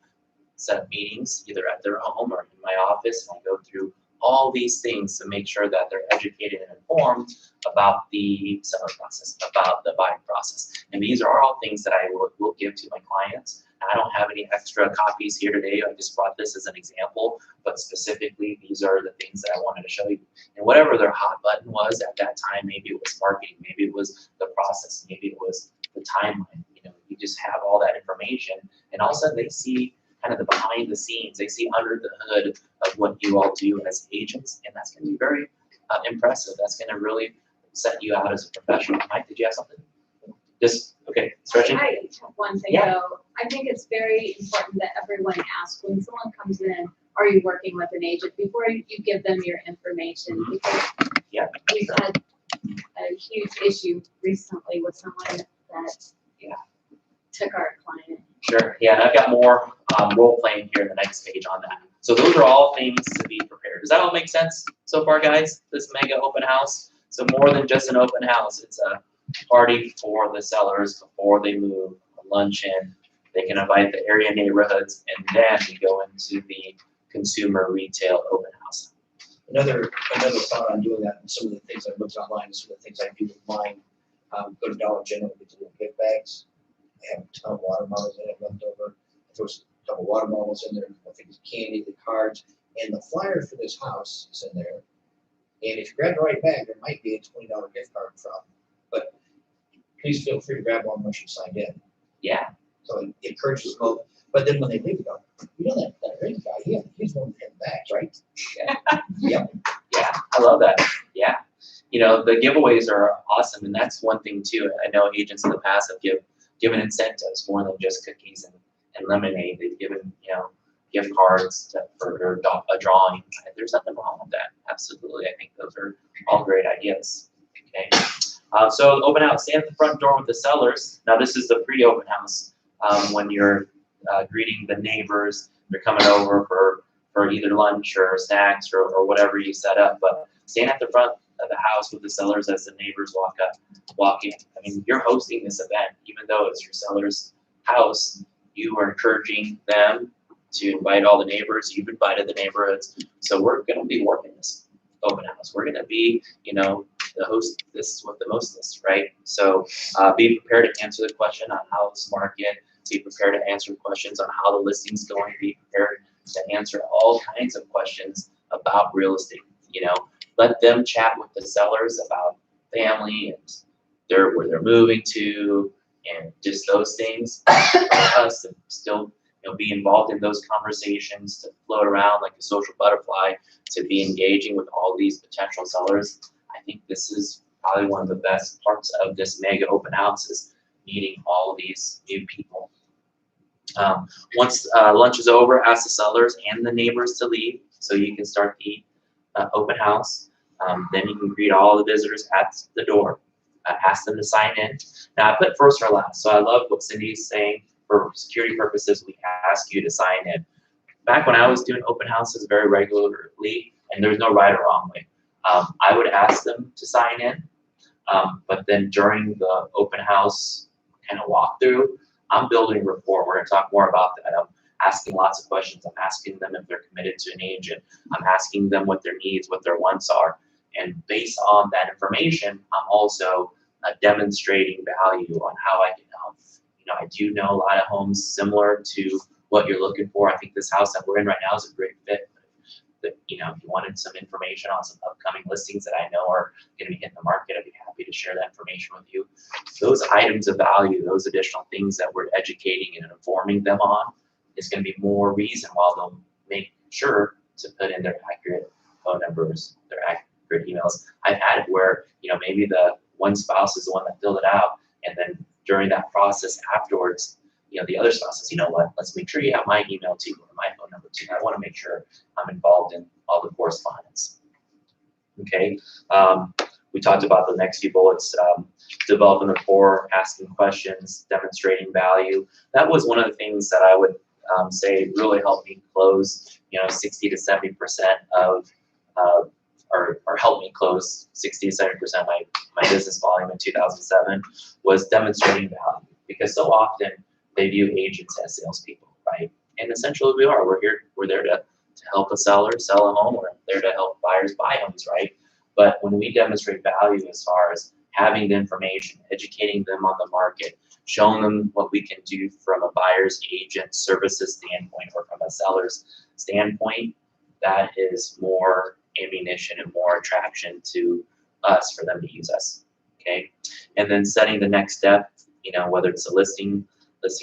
set up meetings either at their home or in my office, and I go through all these things to make sure that they're educated and informed about the selling process, about the buying process. And these are all things that I will give to my clients. I don't have any extra copies here today. I just brought this as an example, but specifically, these are the things that I wanted to show you. And whatever their hot button was at that time, maybe it was marketing, maybe it was the process, maybe it was the timeline. You just have all that information, and all of a sudden they see kind of the behind the scenes. They see under the hood of what you all do as agents, and that's going to be very impressive. That's going to really set you out as a professional. Mike, did you have something? Okay, stretching. I have one thing Yeah. though. I think it's very important that everyone asks when someone comes in, are you working with an agent, before you give them your information? Because Yeah. we've had a huge issue recently with someone that took our client. Sure. Yeah, and I've got more role playing here in the next page on that. So those are all things to be prepared. Does that all make sense so far, guys? This mega open house. So more than just an open house, it's a party for the sellers before they move, a luncheon. They can invite the area neighborhoods, and then we go into the consumer retail open house. Another thought on doing that, and some of the things I looked online, some of the things I do with mine, go to Dollar General, get the little gift bags. I have a ton of water bottles that I have left over. There was a couple water bottles in there, a couple things of candy, the cards, and the flyer for this house is in there. And if you grab the right bag, there might be a $20 gift card from. But please feel free to grab one once you signed in. Yeah. So it encourages them. But then when they leave, go, that ring guy, he's one of the bags, right? Yep. Yeah, I love that. Yeah. The giveaways are awesome, and that's one thing too. I know agents in the past have given incentives more than just cookies and lemonade. They've given, gift cards for a drawing. There's nothing wrong with that. Absolutely. I think those are all great ideas. Okay. So open house, stand at the front door with the sellers. Now this is the pre-open house when you're greeting the neighbors. They're coming over for either lunch or snacks or whatever you set up. But stand at the front of the house with the sellers as the neighbors walk in. I mean, you're hosting this event, even though it's your seller's house. You are encouraging them to invite all the neighbors. You've invited the neighborhoods. So we're going to be working this open house. We're going to be, the host this with the mostest, right? So be prepared to answer the question on how to market. Be prepared to answer questions on how the listing's going. Be prepared to answer all kinds of questions about real estate. Let them chat with the sellers about family and where they're moving to, And just those things for us to still, be involved in those conversations, to float around like a social butterfly, to be engaging with all these potential sellers. I think this is probably one of the best parts of this mega open house is meeting all these new people. Once lunch is over, ask the sellers and the neighbors to leave so you can start the open house. Then you can greet all the visitors at the door. Ask them to sign in. Now I put first or last, so I love what Cindy's saying. For security purposes, we ask you to sign in. Back when I was doing open houses very regularly, and there was no right or wrong way, I would ask them to sign in. But then during the open house kind of walkthrough, I'm building rapport. We're going to talk more about that. I'm asking lots of questions. I'm asking them if they're committed to an agent. I'm asking them what their needs, what their wants are. And based on that information, I'm also demonstrating value on how I can help. I do know a lot of homes similar to what you're looking for. I think this house that we're in right now is a great fit. But, if you wanted some information on some upcoming listings that I know are going to be hitting the market, I'd be happy to share that information with you. Those items of value, those additional things that we're educating and informing them on is going to be more reason why they'll make sure to put in their accurate phone numbers, their accurate emails. I've had it where, maybe the one spouse is the one that filled it out, and then during that process afterwards, the other spouse says, let's make sure you have my email too, or my phone number too. I want to make sure I'm involved in all the correspondence. Okay. We talked about the next few bullets, developing rapport, asking questions, demonstrating value. That was one of the things that I would say really helped me close, 60 to 70% of, or helped me close 60 to 70% of my business volume in 2007 was demonstrating value, because so often they view agents as salespeople, right? And essentially we are. We're there to help a seller sell a home. We're there to help buyers buy homes, right? But when we demonstrate value as far as having the information, educating them on the market, showing them what we can do from a buyer's agent services standpoint or from a seller's standpoint, that is more ammunition and more attraction to us for them to use us, okay? And then setting the next step, whether it's a listing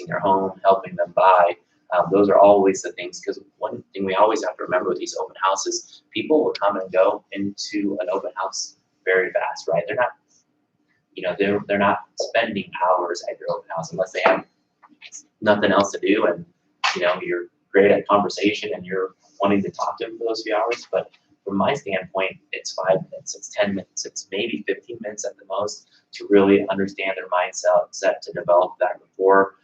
their home, helping them buy, those are always the things, because one thing we always have to remember with these open houses, people will come and go into an open house very fast, right? They're not, they're not spending hours at your open house unless they have nothing else to do, and you're great at conversation and you're wanting to talk to them for those few hours. But from my standpoint, it's 5 minutes, it's 10 minutes, it's maybe 15 minutes at the most to really understand their mindset, to develop that rapport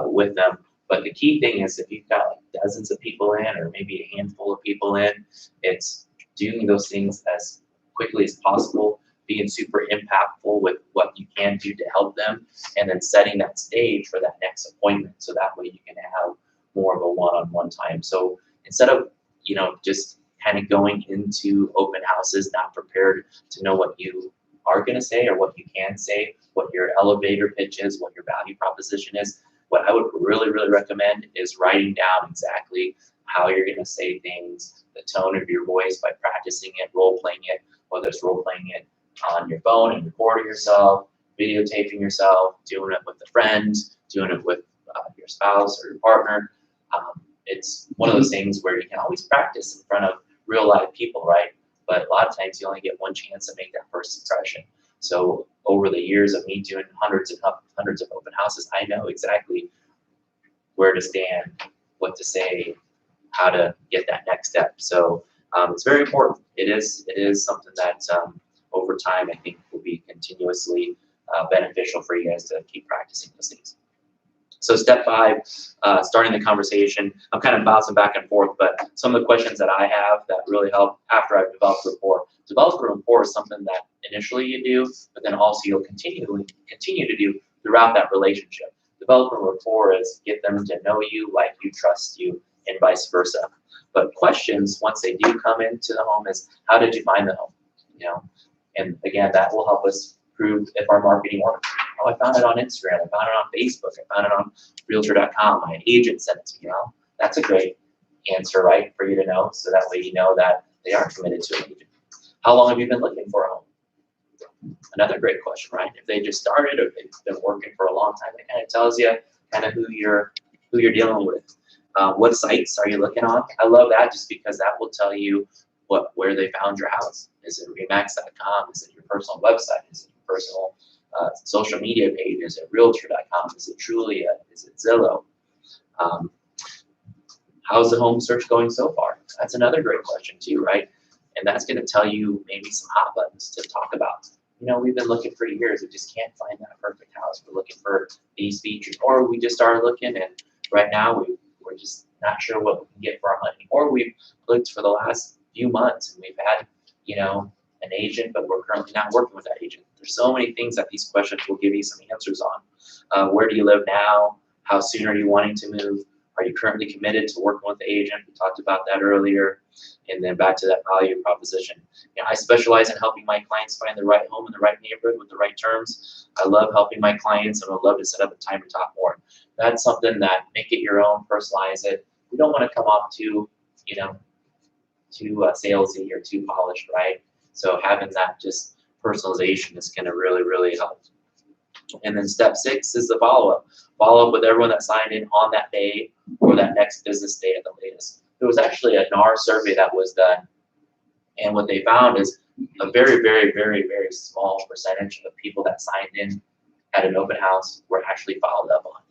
with them. But the key thing is, if you've got like dozens of people in, or maybe a handful of people in, it's doing those things as quickly as possible, being super impactful with what you can do to help them, and then setting that stage for that next appointment, so that way you can have more of a one-on-one time. So instead of just kind of going into open houses not prepared to know what you are going to say or what you can say, what your elevator pitch is, what your value proposition is, what I would really, really recommend is writing down exactly how you're going to say things, the tone of your voice, by practicing it, role-playing it, whether it's role-playing it on your phone and recording yourself, videotaping yourself, doing it with a friend, doing it with your spouse or your partner. It's one of those things where you can always practice in front of real live people, right? But a lot of times you only get one chance to make that first impression. So over the years of me doing hundreds of open houses, I know exactly where to stand, what to say, how to get that next step. So it's very important. It is something that over time I think will be continuously beneficial for you guys to keep practicing those things. So step 5, starting the conversation. I'm kind of bouncing back and forth, but some of the questions that I have that really help after I've developed rapport. Develop rapport is something that initially you do, but then also you'll continue to do throughout that relationship. Developing rapport is get them to know you, like you, trust you, and vice versa. But questions, once they do come into the home, is how did you find the home? And again, that will help us prove if our marketing works. Oh, I found it on Instagram, I found it on Facebook, I found it on Realtor.com, my agent sent it to me. That's a great answer, right, for you to know, so that way you know that they are committed to an agent. How long have you been looking for a home? Another great question, right? If they just started or they've been working for a long time, it kind of tells you kind of who you're dealing with. What sites are you looking on? I love that just because that will tell you where they found your house. Is it remax.com? Is it your personal website? Is it your personal social media page? Is it realtor.com? Is it Trulia? Is it Zillow? How's the home search going so far? That's another great question too, right? And that's going to tell you maybe some hot buttons to talk about. You know, we've been looking for years. We just can't find that perfect house. We're looking for these features, or we just started looking, and right now we're just not sure what we can get for our money. Or we've looked for the last few months, and we've had, you know, an agent, but we're currently not working with that agent. There's so many things that these questions will give you some answers on. Where do you live now? How soon are you wanting to move? Are you currently committed to working with the agent? We talked about that earlier. And then back to that value proposition. You know, I specialize in helping my clients find the right home in the right neighborhood with the right terms. I love helping my clients, and I'd love to set up a time to talk more. That's something that make it your own, personalize it. We don't want to come off too, you know, too salesy or too polished, right? So having that just personalization is going to really, really help. And then step 6 is the follow-up. Follow up with everyone that signed in on that day or that next business day at the latest. There was actually a NAR survey that was done, and what they found is a very, very, very, very small percentage of people that signed in at an open house were actually followed up on.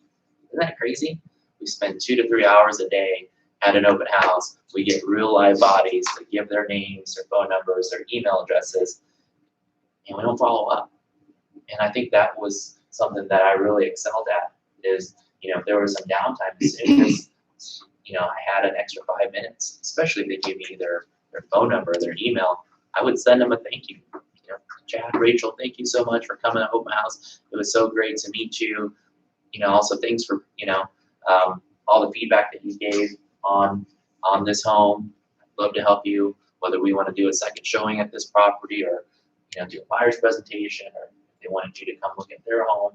Isn't that crazy? We spend 2 to 3 hours a day at an open house. We get real live bodies to give their names, their phone numbers, their email addresses, and we don't follow up. And I think that was something that I really excelled at is, you know, if there was some downtime, as soon as, you know, I had an extra 5 minutes, especially if they give me their phone number, their email, I would send them a thank you. You know, Chad, Rachel, thank you so much for coming to open house. It was so great to meet you. You know, also thanks for, you know, all the feedback that you gave on this home. I'd love to help you, whether we want to do a second showing at this property or, you know, do a buyer's presentation, or if they wanted you to come look at their home.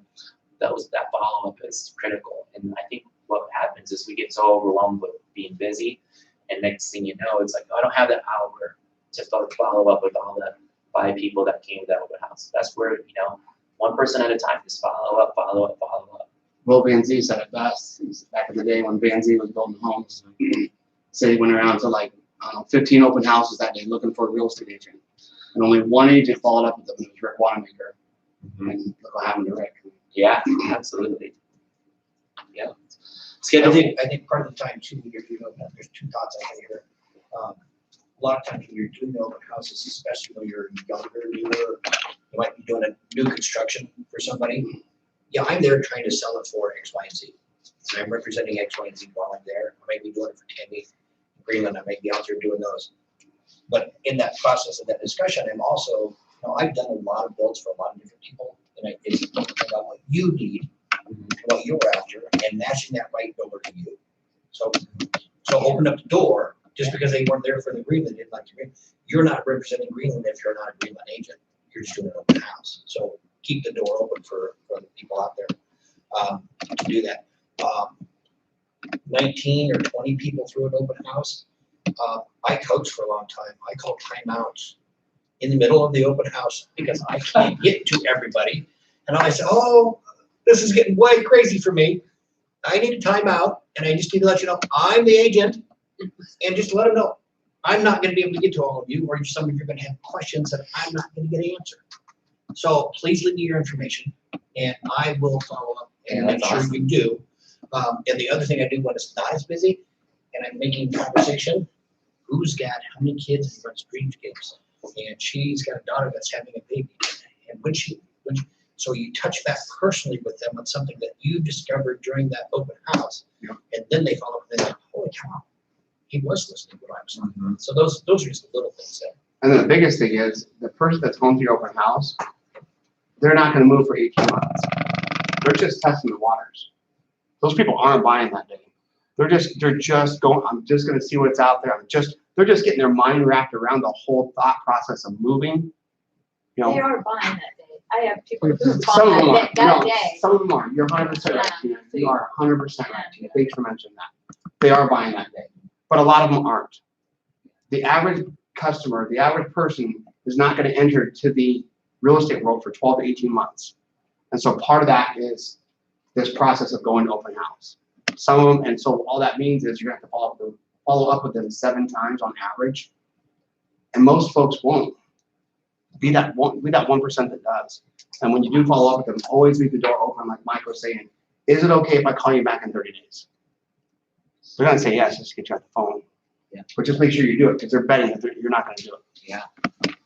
That follow-up is critical. And I think what happens is we get so overwhelmed with being busy, and next thing you know, it's like, oh, I don't have that hour to follow up with all the 5 people that came to that open house. That's where, you know, one person at a time, just follow up, follow up, follow up. Will Van Zee said it best. Back in the day when Van Zee was building homes, said he went around to like, I don't know, 15 open houses that day looking for a real estate agent. And only one agent followed up with them, was Rick Wanamaker. And look what happened to Rick. Yeah, absolutely. Yeah. I think part of the time too, when you're doing open house, there's 2 thoughts I have here. A lot of times when you're doing the open houses, especially when you're younger, newer, you might be doing a new construction for somebody. Yeah, I'm there trying to sell it for X, Y, and Z. And I'm representing X, Y, and Z while I'm there. I might be doing it for Tammy, Greenland. I might be out there doing those. But in that process of that discussion, I'm also, you know, I've done a lot of builds for a lot of different people, and it's about what you need, what you're after, and matching that right builder to you. So open up the door. Just because they weren't there for the Greenland, didn't like the Greenland, you're not representing Greenland if you're not a Greenland agent. You're just doing an open house. So keep the door open for the people out there to do that. 19 or 20 people through an open house. I coached for a long time. I called timeouts in the middle of the open house because I can't get to everybody. And I said, oh, this is getting way crazy for me. I need a timeout, and I just need to let you know I'm the agent. And just let them know, I'm not going to be able to get to all of you, or some of you are going to have questions that I'm not going to get answered. So please leave me your information, and I will follow up and make sure you do. And the other thing I do when it's not as busy, and I'm making conversation, who's got how many kids and runs dreamscapes, and she's got a daughter that's having a baby, and so you touch that personally with them on something that you discovered during that open house, and then they follow up and they're like, holy cow. He was listening to what I was saying. So those are just the little things there. And then the biggest thing is the person that's home to your open house, they're not going to move for 18 months. They're just testing the waters. Those people aren't buying that day. They're just going, I'm just going to see what's out there. They're just getting their mind wrapped around the whole thought process of moving. You know, They are buying that day. I have people who some bought of them that, are. that No, day. some of them are. You're 100% right, Tina. You are 100% right, Tina. Thanks for mentioning that. They are buying that day. But a lot of them aren't. The average customer, the average person is not going to enter to the real estate world for 12 to 18 months. And so part of that is this process of going to open house. Some of them, and so all that means is you have to follow up with them 7 times on average. And most folks won't. Be that 1% that does. And when you do follow up with them, always leave the door open, like Mike was saying. Is it okay if I call you back in 30 days? They're gonna say yes, just to get you off the phone. Yeah. But just make sure you do it, because they're betting that you're not gonna do it.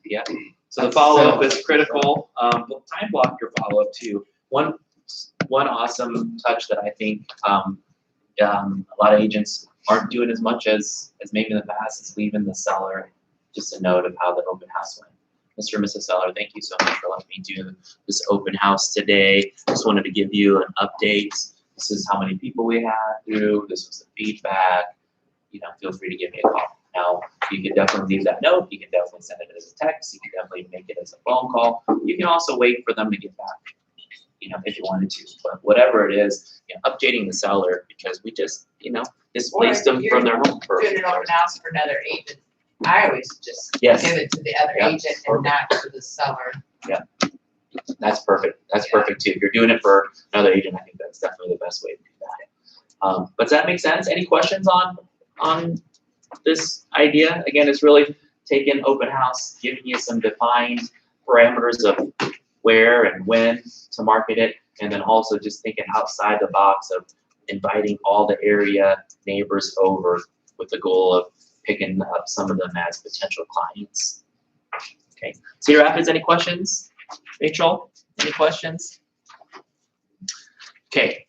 Yeah. So the follow-up is critical. But time block your follow-up too. One awesome touch that I think a lot of agents aren't doing as much as maybe in the past is leaving the seller just a note of how the open house went. Mr. and Mrs. Seller, thank you so much for letting me do this open house today. Just wanted to give you an update. This is how many people we had through. This was the feedback. You know, feel free to give me a call. Now, you can definitely leave that note. You can definitely send it as a text. You can definitely make it as a phone call. You can also wait for them to get back, you know, if you wanted to. But whatever it is, you know, updating the seller, because we just, you know, displaced them from their home for. Doing an open house for another agent. I always just Yes. give it to the other Yeah. agent and not to the seller. That's perfect. That's perfect too. If you're doing it for another agent, I think that's definitely the best way to do that. But does that make sense? Any questions on this idea? Again, it's really taking open house, giving you some defined parameters of where and when to market it, and then also just thinking outside the box of inviting all the area neighbors over with the goal of picking up some of them as potential clients. Okay. Cedar Rapids, any questions? Rachel, any questions? Okay.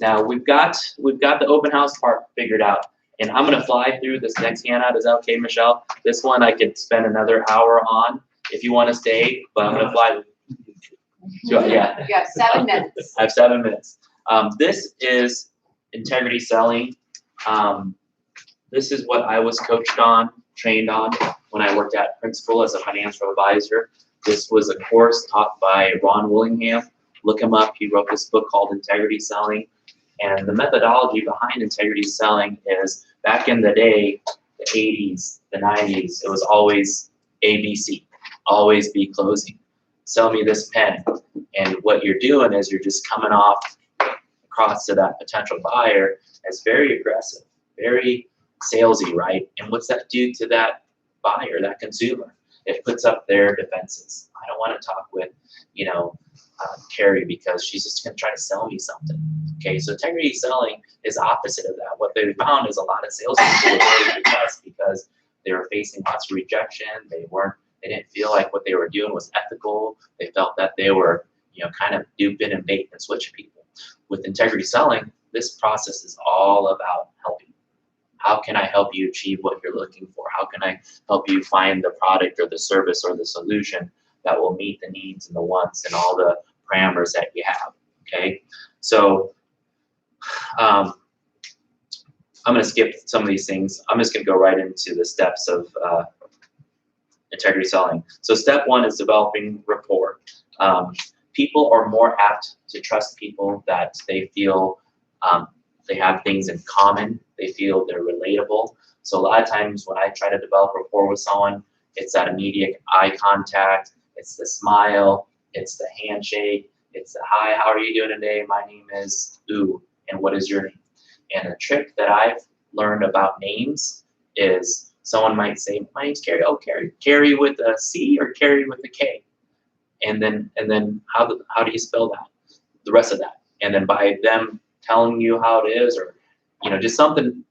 Now we've got the open house part figured out, and I'm gonna fly through this next handout. Is that okay, Michelle? This one I could spend another hour on if you want to stay, but I'm gonna fly. So, yeah. You have 7 minutes. I have 7 minutes. This is integrity selling. This is what I was coached on, trained on when I worked at Principal as a financial advisor. This was a course taught by Ron Willingham. Look him up. He wrote this book called Integrity Selling. And the methodology behind integrity selling is back in the day, the 80s, the 90s, it was always ABC, always be closing. Sell me this pen. And what you're doing is you're just coming off across to that potential buyer as very aggressive, very salesy, right? And what's that do to that buyer, that consumer? It puts up their defenses. I don't want to talk with, you know, Carrie because she's just going to try to sell me something. Okay, so integrity selling is opposite of that. What they found is a lot of salespeople were very depressed because they were facing lots of rejection. They didn't feel like what they were doing was ethical. They felt that they were, you know, kind of duping and bait and switching people. With integrity selling, this process is all about helping. How can I help you achieve what you're looking for? How can I help you find the product or the service or the solution that will meet the needs and the wants and all the parameters that you have, okay? So I'm gonna skip some of these things. I'm just gonna go right into the steps of integrity selling. So step 1 is developing rapport. People are more apt to trust people that they feel they have things in common. They feel they're relatable. So a lot of times when I try to develop rapport with someone, it's that immediate eye contact, it's the smile, it's the handshake, it's the hi, how are you doing today? My name is Ooh, and what is your name? And a trick that I've learned about names is someone might say, my name's Carrie. Oh, Carrie. Carrie with a C or Carrie with a K? And then how do you spell that? The rest of that. And then by them telling you how it is, or you know, just something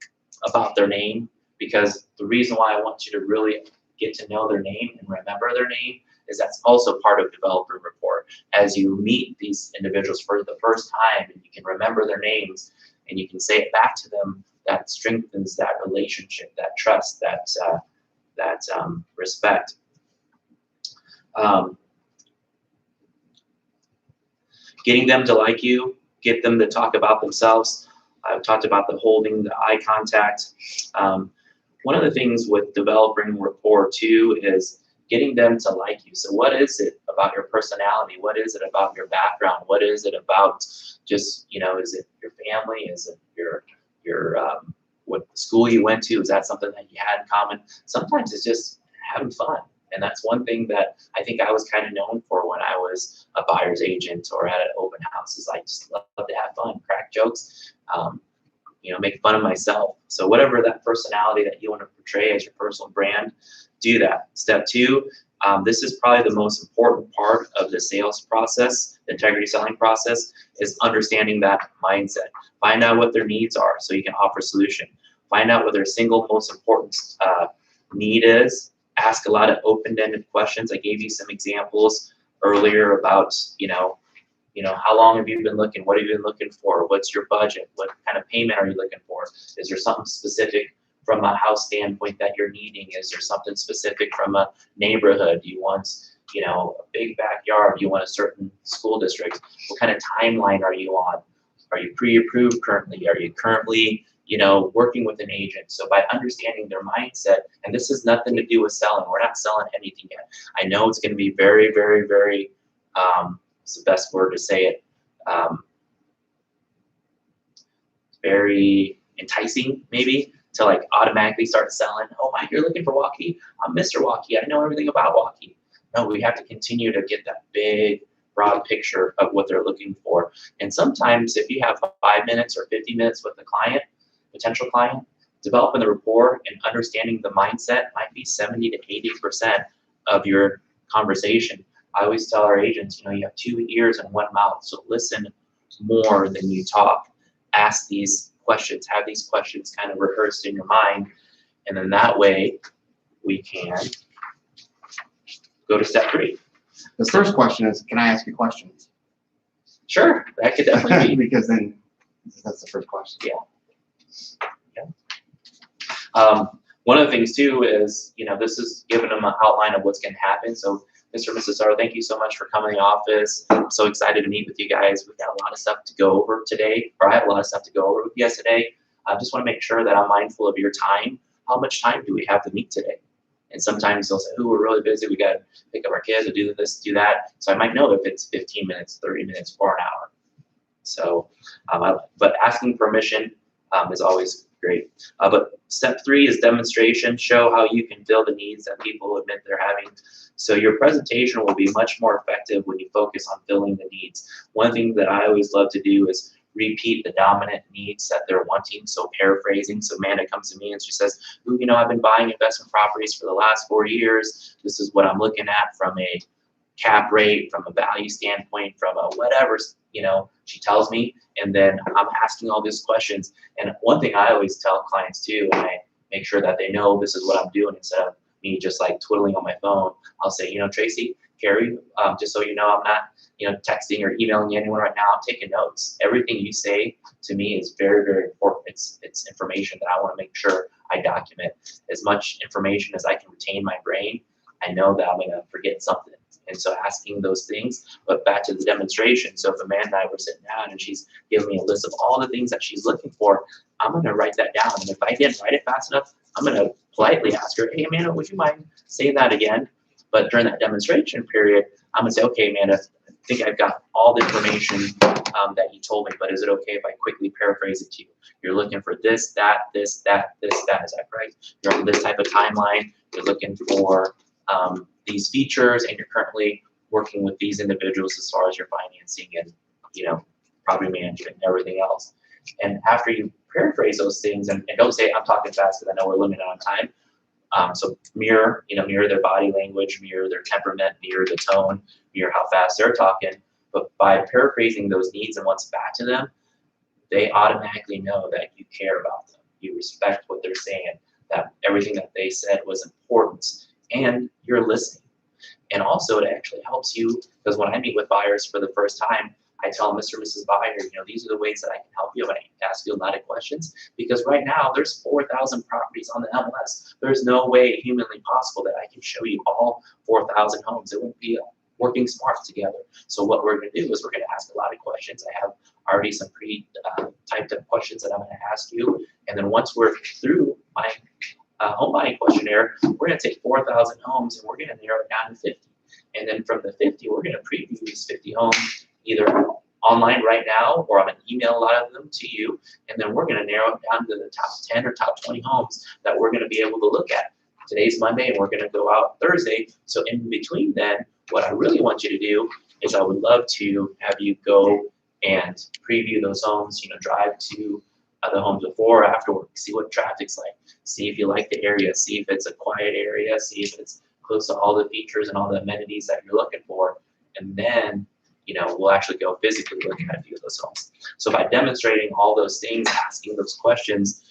about their name, because the reason why I want you to really get to know their name and remember their name is that's also part of developing rapport. As you meet these individuals for the first time and you can remember their names and you can say it back to them, that strengthens that relationship, that trust, that respect. Getting them to like you, get them to talk about themselves. I've talked about the holding, the eye contact. One of the things with developing rapport too is getting them to like you. So what is it about your personality? What is it about your background? What is it about just, you know, is it your family? Is it your what school you went to? Is that something that you had in common? Sometimes it's just having fun. And that's one thing that I think I was kind of known for when I was a buyer's agent or at an open house, is I just love to have fun, crack jokes, make fun of myself. So whatever that personality that you want to portray as your personal brand, do that. Step 2, this is probably the most important part of the sales process, the integrity selling process, is understanding that mindset. Find out what their needs are so you can offer a solution. Find out what their single most important need is. Ask a lot of open-ended questions. I gave you some examples earlier about, how long have you been looking? What have you been looking for? What's your budget? What kind of payment are you looking for? Is there something specific from a house standpoint that you're needing? Is there something specific from a neighborhood? Do you want, a big backyard? Do you want a certain school district? What kind of timeline are you on? Are you pre-approved currently? Are you currently, working with an agent? So by understanding their mindset, and this has nothing to do with selling. We're not selling anything yet. I know it's going to be very, very, very, it's the best word to say it, very enticing maybe to like automatically start selling. Oh my, you're looking for walkie? I'm Mr. Walkie. I know everything about walkie. No, we have to continue to get that big, broad picture of what they're looking for. And sometimes if you have 5 minutes or 50 minutes with the client, potential client, developing the rapport and understanding the mindset might be 70 to 80% of your conversation. I always tell our agents, you have 2 ears and 1 mouth, so listen more than you talk. Ask these questions, have these questions kind of rehearsed in your mind, and then that way we can go to step 3. The first question is, can I ask you questions? Sure, that could definitely be. Because then that's the first question. Yeah. One of the things too is, this is giving them an outline of what's going to happen. So Mr. and Mrs. Sardo, thank you so much for coming to the office. I'm so excited to meet with you guys. We've got a lot of stuff to go over today, or I have a lot of stuff to go over with you guys today. I just want to make sure that I'm mindful of your time. How much time do we have to meet today? And sometimes they'll say, "Ooh, we're really busy. We got to pick up our kids or do this, do that." So I might know if it's 15 minutes, 30 minutes, or an hour. So, but asking permission is always great. But step 3 is demonstration. Show how you can fill the needs that people admit they're having. So your presentation will be much more effective when you focus on filling the needs. One thing that I always love to do is repeat the dominant needs that they're wanting. So paraphrasing. So Amanda comes to me and she says, "Ooh, I've been buying investment properties for the last 4 years. This is what I'm looking at from a cap rate, from a value standpoint, from a whatever, she tells me." And then I'm asking all these questions. And one thing I always tell clients too, and I make sure that they know this is what I'm doing instead of me just like twiddling on my phone, I'll say, Tracy, Carrie, just so you know, I'm not, texting or emailing anyone right now. I'm taking notes. Everything you say to me is very, very important. It's information that I want to make sure I document. As much information as I can retain in my brain, I know that I'm going to forget something. And so asking those things, but back to the demonstration. So if Amanda and I were sitting down and she's giving me a list of all the things that she's looking for, I'm going to write that down. And if I didn't write it fast enough, I'm going to politely ask her, "Hey, Amanda, would you mind saying that again?" But during that demonstration period, I'm going to say, "Okay, Amanda, I think I've got all the information that you told me, but is it okay if I quickly paraphrase it to you? You're looking for this, that, this, that, this, that. Is that right? You're on this type of timeline. You're looking for these features, and you're currently working with these individuals as far as your financing and property management and everything else." And after you paraphrase those things, and don't say, "I'm talking fast," because I know we're limited on time. So mirror their body language, mirror their temperament, mirror the tone, mirror how fast they're talking. But by paraphrasing those needs and what's back to them, they automatically know that you care about them. You respect what they're saying, that everything that they said was important, and you're listening. And also it actually helps you, because when I meet with buyers for the first time, I tell Mr. and Mrs. Buyer, these are the ways that I can help you when I ask you a lot of questions. Because right now there's 4,000 properties on the MLS. There's no way humanly possible that I can show you all 4,000 homes. It wouldn't be working smart together. So what we're going to do is we're going to ask a lot of questions. I have already some pre-typed up questions that I'm going to ask you. And then once we're through my home buying questionnaire, we're going to take 4,000 homes and we're going to narrow it down to 50. And then from the 50, we're going to preview these 50 homes either online right now, or I'm going to email a lot of them to you. And then we're going to narrow it down to the top 10 or top 20 homes that we're going to be able to look at. Today's Monday and we're gonna go out Thursday. So in between then, what I really want you to do is I would love to have you go and preview those homes, drive to the homes before or after work, see what traffic's like, see if you like the area, see if it's a quiet area, see if it's close to all the features and all the amenities that you're looking for. And then, we'll actually go physically look at a few of those homes. So by demonstrating all those things, asking those questions,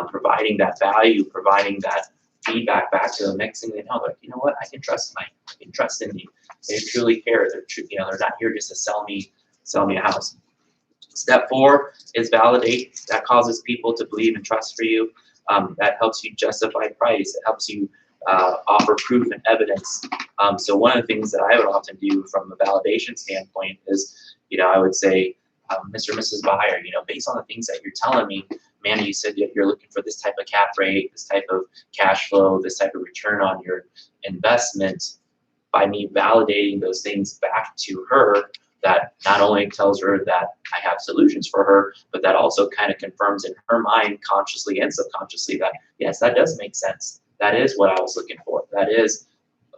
providing that value, providing that feedback back to them, next thing they know, like, you know what, I can trust in me. They truly care. They're not here just to sell me a house. Step 4 is validate. That causes people to believe and trust for you. That helps you justify price. It helps you offer proof and evidence. So one of the things that I would often do from a validation standpoint is, I would say, Mr. and Mrs. Buyer, based on the things that you're telling me, Manny, you said you're looking for this type of cap rate, this type of cash flow, this type of return on your investment. By me validating those things back to her, that not only tells her that I have solutions for her, but that also kind of confirms in her mind, consciously and subconsciously, that yes, that does make sense. That is what I was looking for. That is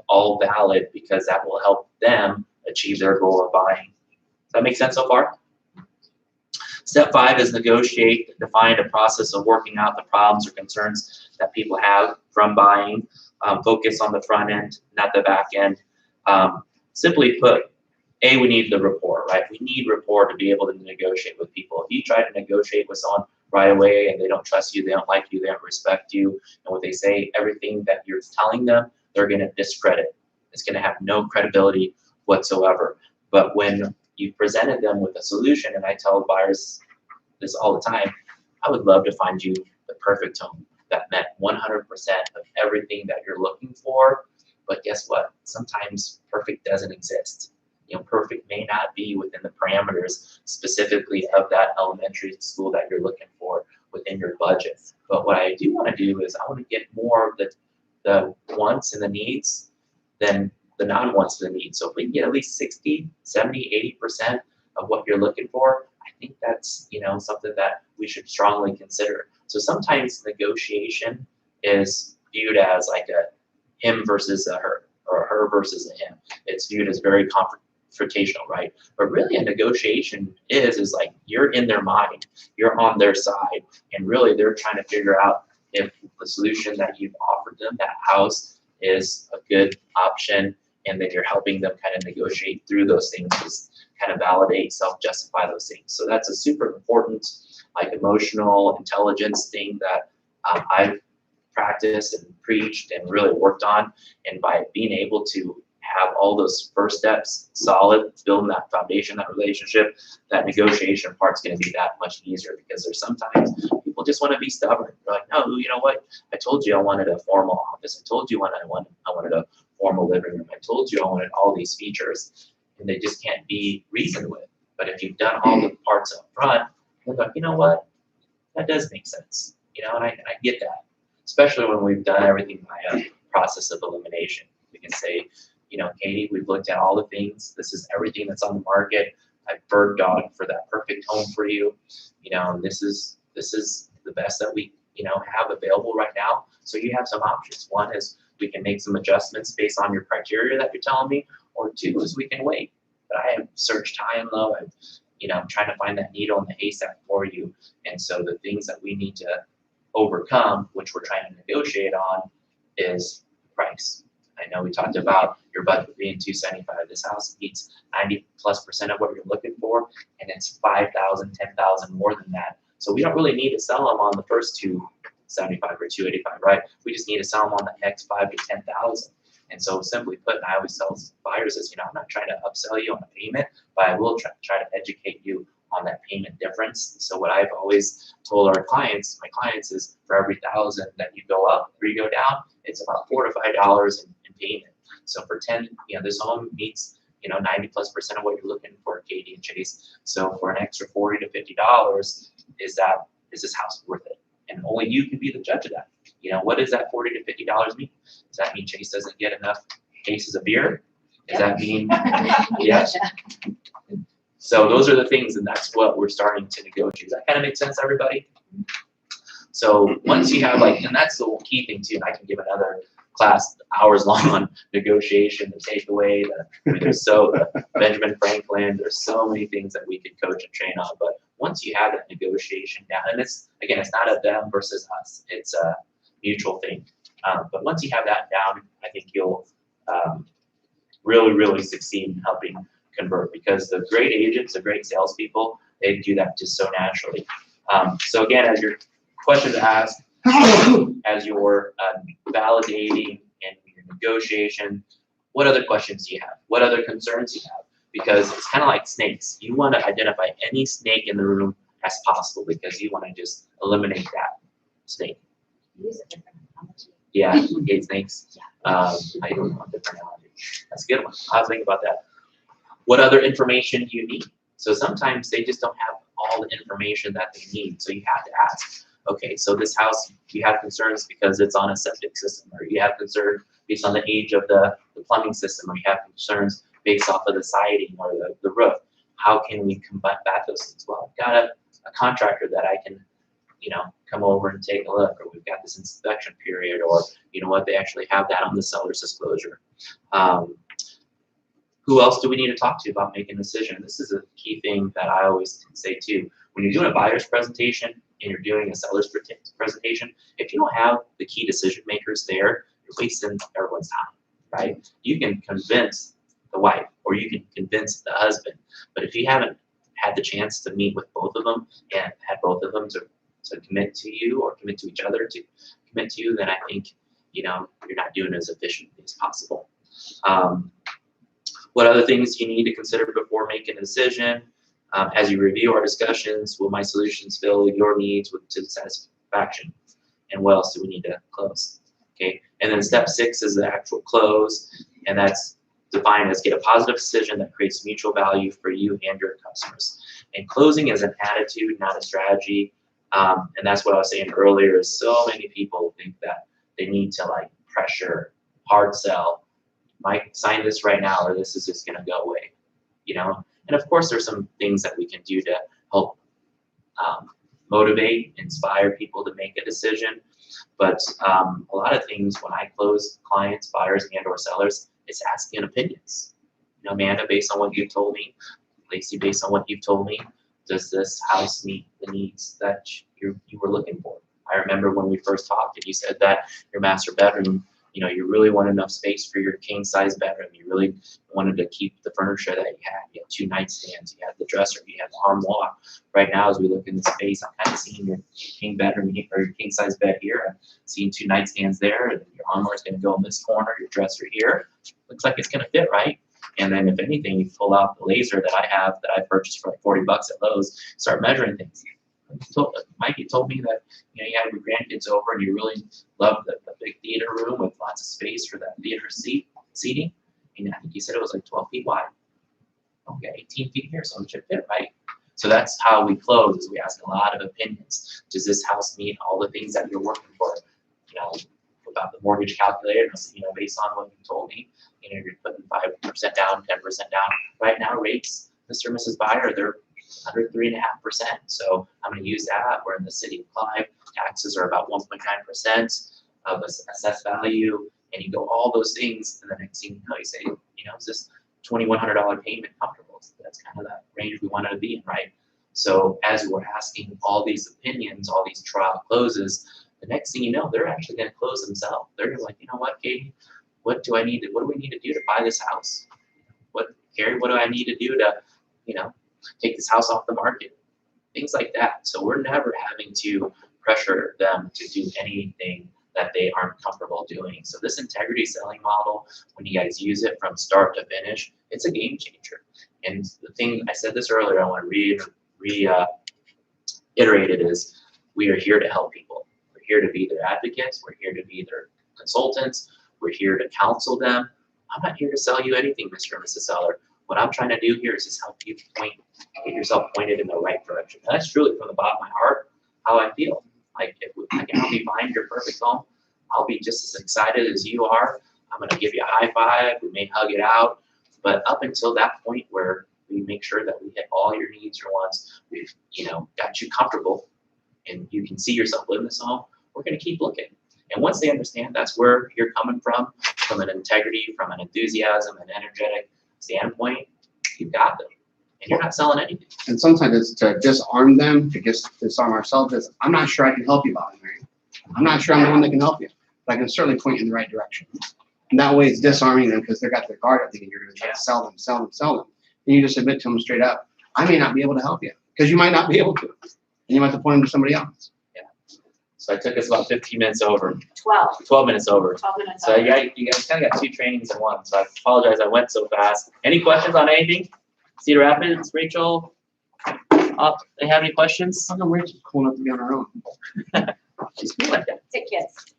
all valid because that will help them achieve their goal of buying. Does that make sense so far? Step 5 is negotiate. Define a process of working out the problems or concerns that people have from buying. Focus on the front end, not the back end. Simply put, we need the rapport, right? We need rapport to be able to negotiate with people. If you try to negotiate with someone right away and they don't trust you, they don't like you, they don't respect you, and what they say, everything that you're telling them, they're going to discredit. It's going to have no credibility whatsoever. But when you presented them with a solution, and I tell buyers this all the time, I would love to find you the perfect home that met 100% of everything that you're looking for. But guess what? Sometimes perfect doesn't exist. Perfect may not be within the parameters specifically of that elementary school that you're looking for within your budget. But what I do want to do is I want to get more of the wants and the needs than the non-wants and the needs. So if we can get at least 60, 70, 80% of what you're looking for, I think that's, something that we should strongly consider. So sometimes negotiation is viewed as like a him versus a her, or a her versus a him. It's viewed as very confrontational, right? But really a negotiation is like you're in their mind, you're on their side, and really they're trying to figure out if the solution that you've offered them, that house, is a good option, and then you're helping them kind of negotiate through those things, just kind of validate, self-justify those things. So that's a super important, like, emotional intelligence thing that I've practiced and preached and really worked on. And by being able to have all those first steps solid, building that foundation, that relationship, that negotiation part's going to be that much easier, because there's sometimes people just want to be stubborn. They're like, no, you know what? I told you I wanted a formal office. I told you I wanted a formal living room. I told you I wanted all these features, and they just can't be reasoned with. But if you've done all the parts up front, they're like, you know what? That does make sense. And I get that. Especially when we've done everything by a process of elimination. We can say, Katie, we've looked at all the things. This is everything that's on the market. I've bird dogged for that perfect home for you. And this is the best that we, have available right now. So you have some options. One is we can make some adjustments based on your criteria that you're telling me, or 2 is we can wait. But I have searched high and low. I'm trying to find that needle in the haystack for you. And so the things that we need to overcome, which we're trying to negotiate on, is price. I know we talked about your budget being $275. This house needs 90+% of what you're looking for, and it's $5,000, $10,000 more than that. So we don't really need to sell them on the first $275 or $285, right? We just need to sell them on the next $5,000 to $10,000. And so simply put, and I always tell buyers is, I'm not trying to upsell you on a payment, but I will try to educate you on that payment difference. So what I've always told my clients is, for every $1,000 that you go up or you go down, it's about $4 to $5 in payment. So for 10, this home meets 90+% of what you're looking for, Katie and Chase. So for an extra $40 to $50, is this house worth it? And only you can be the judge of that. What does that $40 to $50 mean? Does that mean Chase doesn't get enough cases of beer? Does that mean, yeah? So those are the things, and that's what we're starting to negotiate. Does that kind of make sense, everybody? So once you have, and that's the key thing too, and I can give another class hours long on negotiation, the takeaway, there's Benjamin Franklin, there's so many things that we could coach and train on. But once you have that negotiation down, and it's not a them versus us, it's a mutual thing. But once you have that down, I think you'll really, really succeed in helping convert, because the great agents, the great salespeople, they do that just so naturally. So again, as your question to ask, as you're validating and your negotiation, what other questions do you have? What other concerns do you have? Because it's kind of like snakes. You want to identify any snake in the room as possible, because you want to just eliminate that snake. Use a different analogy. Yeah, hate snakes. I don't know a different analogy. That's a good one. I was thinking about that. What other information do you need? So sometimes they just don't have all the information that they need. So you have to ask, okay, so this house, you have concerns because it's on a septic system, or you have concerns based on the age of the plumbing system, or you have concerns based off of the siding or the roof. How can we combat those things? Well, I've got a contractor that I can, come over and take a look, or we've got this inspection period, or you know what, they actually have that on the seller's disclosure. Who else do we need to talk to about making a decision? This is a key thing that I always say too. When you're doing a buyer's presentation and you're doing a seller's presentation, if you don't have the key decision makers there, you're wasting everyone's time, right? You can convince the wife, or you can convince the husband, but if you haven't had the chance to meet with both of them and had both of them to commit to you, or commit to each other to commit to you, then I think, you're not doing it as efficiently as possible. What other things you need to consider before making a decision? As you review our discussions, will my solutions fill your needs to satisfaction? And what else do we need to close? Okay, and then step 6 is the actual close, and that's defined as get a positive decision that creates mutual value for you and your customers. And closing is an attitude, not a strategy. And that's what I was saying earlier, is so many people think that they need to pressure, hard sell, Mike, sign this right now, or this is just going to go away, And of course, there's some things that we can do to help motivate, inspire people to make a decision. But a lot of things, when I close clients, buyers, and/or sellers, it's asking opinions. Amanda, based on what you've told me, Lacey, based on what you've told me, does this house meet the needs that you were looking for? I remember when we first talked, and you said that your master bedroom, you really wanted enough space for your king size bedroom. You really wanted to keep the furniture that you had. You had 2 nightstands, you had the dresser, you had the armoire. Right now, as we look in the space, I'm kind of seeing your king bedroom here, or your king size bed here. I'm seeing 2 nightstands there, and your armoire is going to go in this corner, your dresser here. Looks like it's going to fit, right? And then if anything, you pull out the laser that I have that I purchased for $40 at Lowe's, start measuring things. Mike, you told me that you had your grandkids over and you really loved the big theater room with lots of space for that theater seating. And I think you said it was 12 feet wide. Okay, 18 feet here, so it should fit, right? So that's how we close, is we ask a lot of opinions. Does this house meet all the things that you're working for? About the mortgage calculator, based on what you told me, you're putting 5% down, 10% down. Right now, rates, Mr. and Mrs. Buyer, they're under 3.5%. So I'm going to use that. We're in the city of Clive. Taxes are about 1.9% of assessed value, and you go all those things, and the next thing you say, is this $2,100 payment comfortable? So that's kind of that range we wanted to be in, right? So as we're asking all these opinions, all these trial closes, the next thing you know, they're actually going to close themselves. They're going to be like, you know what, Katie, what do we need to do to buy this house? Gary, what do I need to do to, take this house off the market? Things like that. So we're never having to pressure them to do anything that they aren't comfortable doing. So this integrity selling model, when you guys use it from start to finish, it's a game changer. And the thing, I said this earlier, I want to reiterate it, is we are here to help people. We're here to be their advocates. We're here to be their consultants. We're here to counsel them. I'm not here to sell you anything, Mr. and Mrs. Seller. What I'm trying to do here is just help you get yourself pointed in the right direction. And that's truly from the bottom of my heart how I feel. If I can help you find your perfect home, I'll be just as excited as you are. I'm going to give you a high five. We may hug it out. But up until that point where we make sure that we hit all your needs, your wants, we've got you comfortable, and you can see yourself living this home, we're going to keep looking. And once they understand that's where you're coming from an integrity, from an enthusiasm, an energetic standpoint, you've got them. And you're not selling anything. And sometimes it's to disarm them, to just disarm ourselves. It's, I'm not sure I can help you, Bob, Mary. I'm not sure I'm the one that can help you, but I can certainly point you in the right direction. And that way it's disarming them because they've got their guard up thinking you're going to try to sell them. And you just admit to them straight up, I may not be able to help you because you might not be able to. And you might have to point them to somebody else. So it took us about 15 minutes over, 12 minutes over. minutes. So you guys kind of got 2 trainings in one. So I apologize I went so fast. Any questions on anything? Cedar Rapids, Rachel? They have any questions? How come Rachel's cool enough to be on her own? She's cool like that. It's a kids.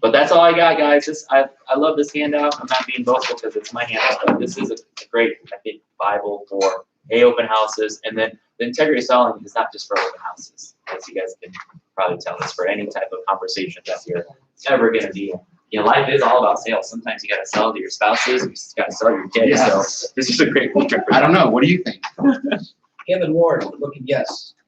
But that's all I got, guys. I love this handout. I'm not being boastful because it's my handout, but this is a great, I think, Bible for open houses. And then the integrity of selling is not just for open houses, as you guys can probably tell. It's for any type of conversation that you're ever going to be in. You know, life is all about sales. Sometimes you got to sell to your spouses. You got to sell to your kids. Yes. So this is a great book. I don't know. What do you think? Kevin Ward, looking yes.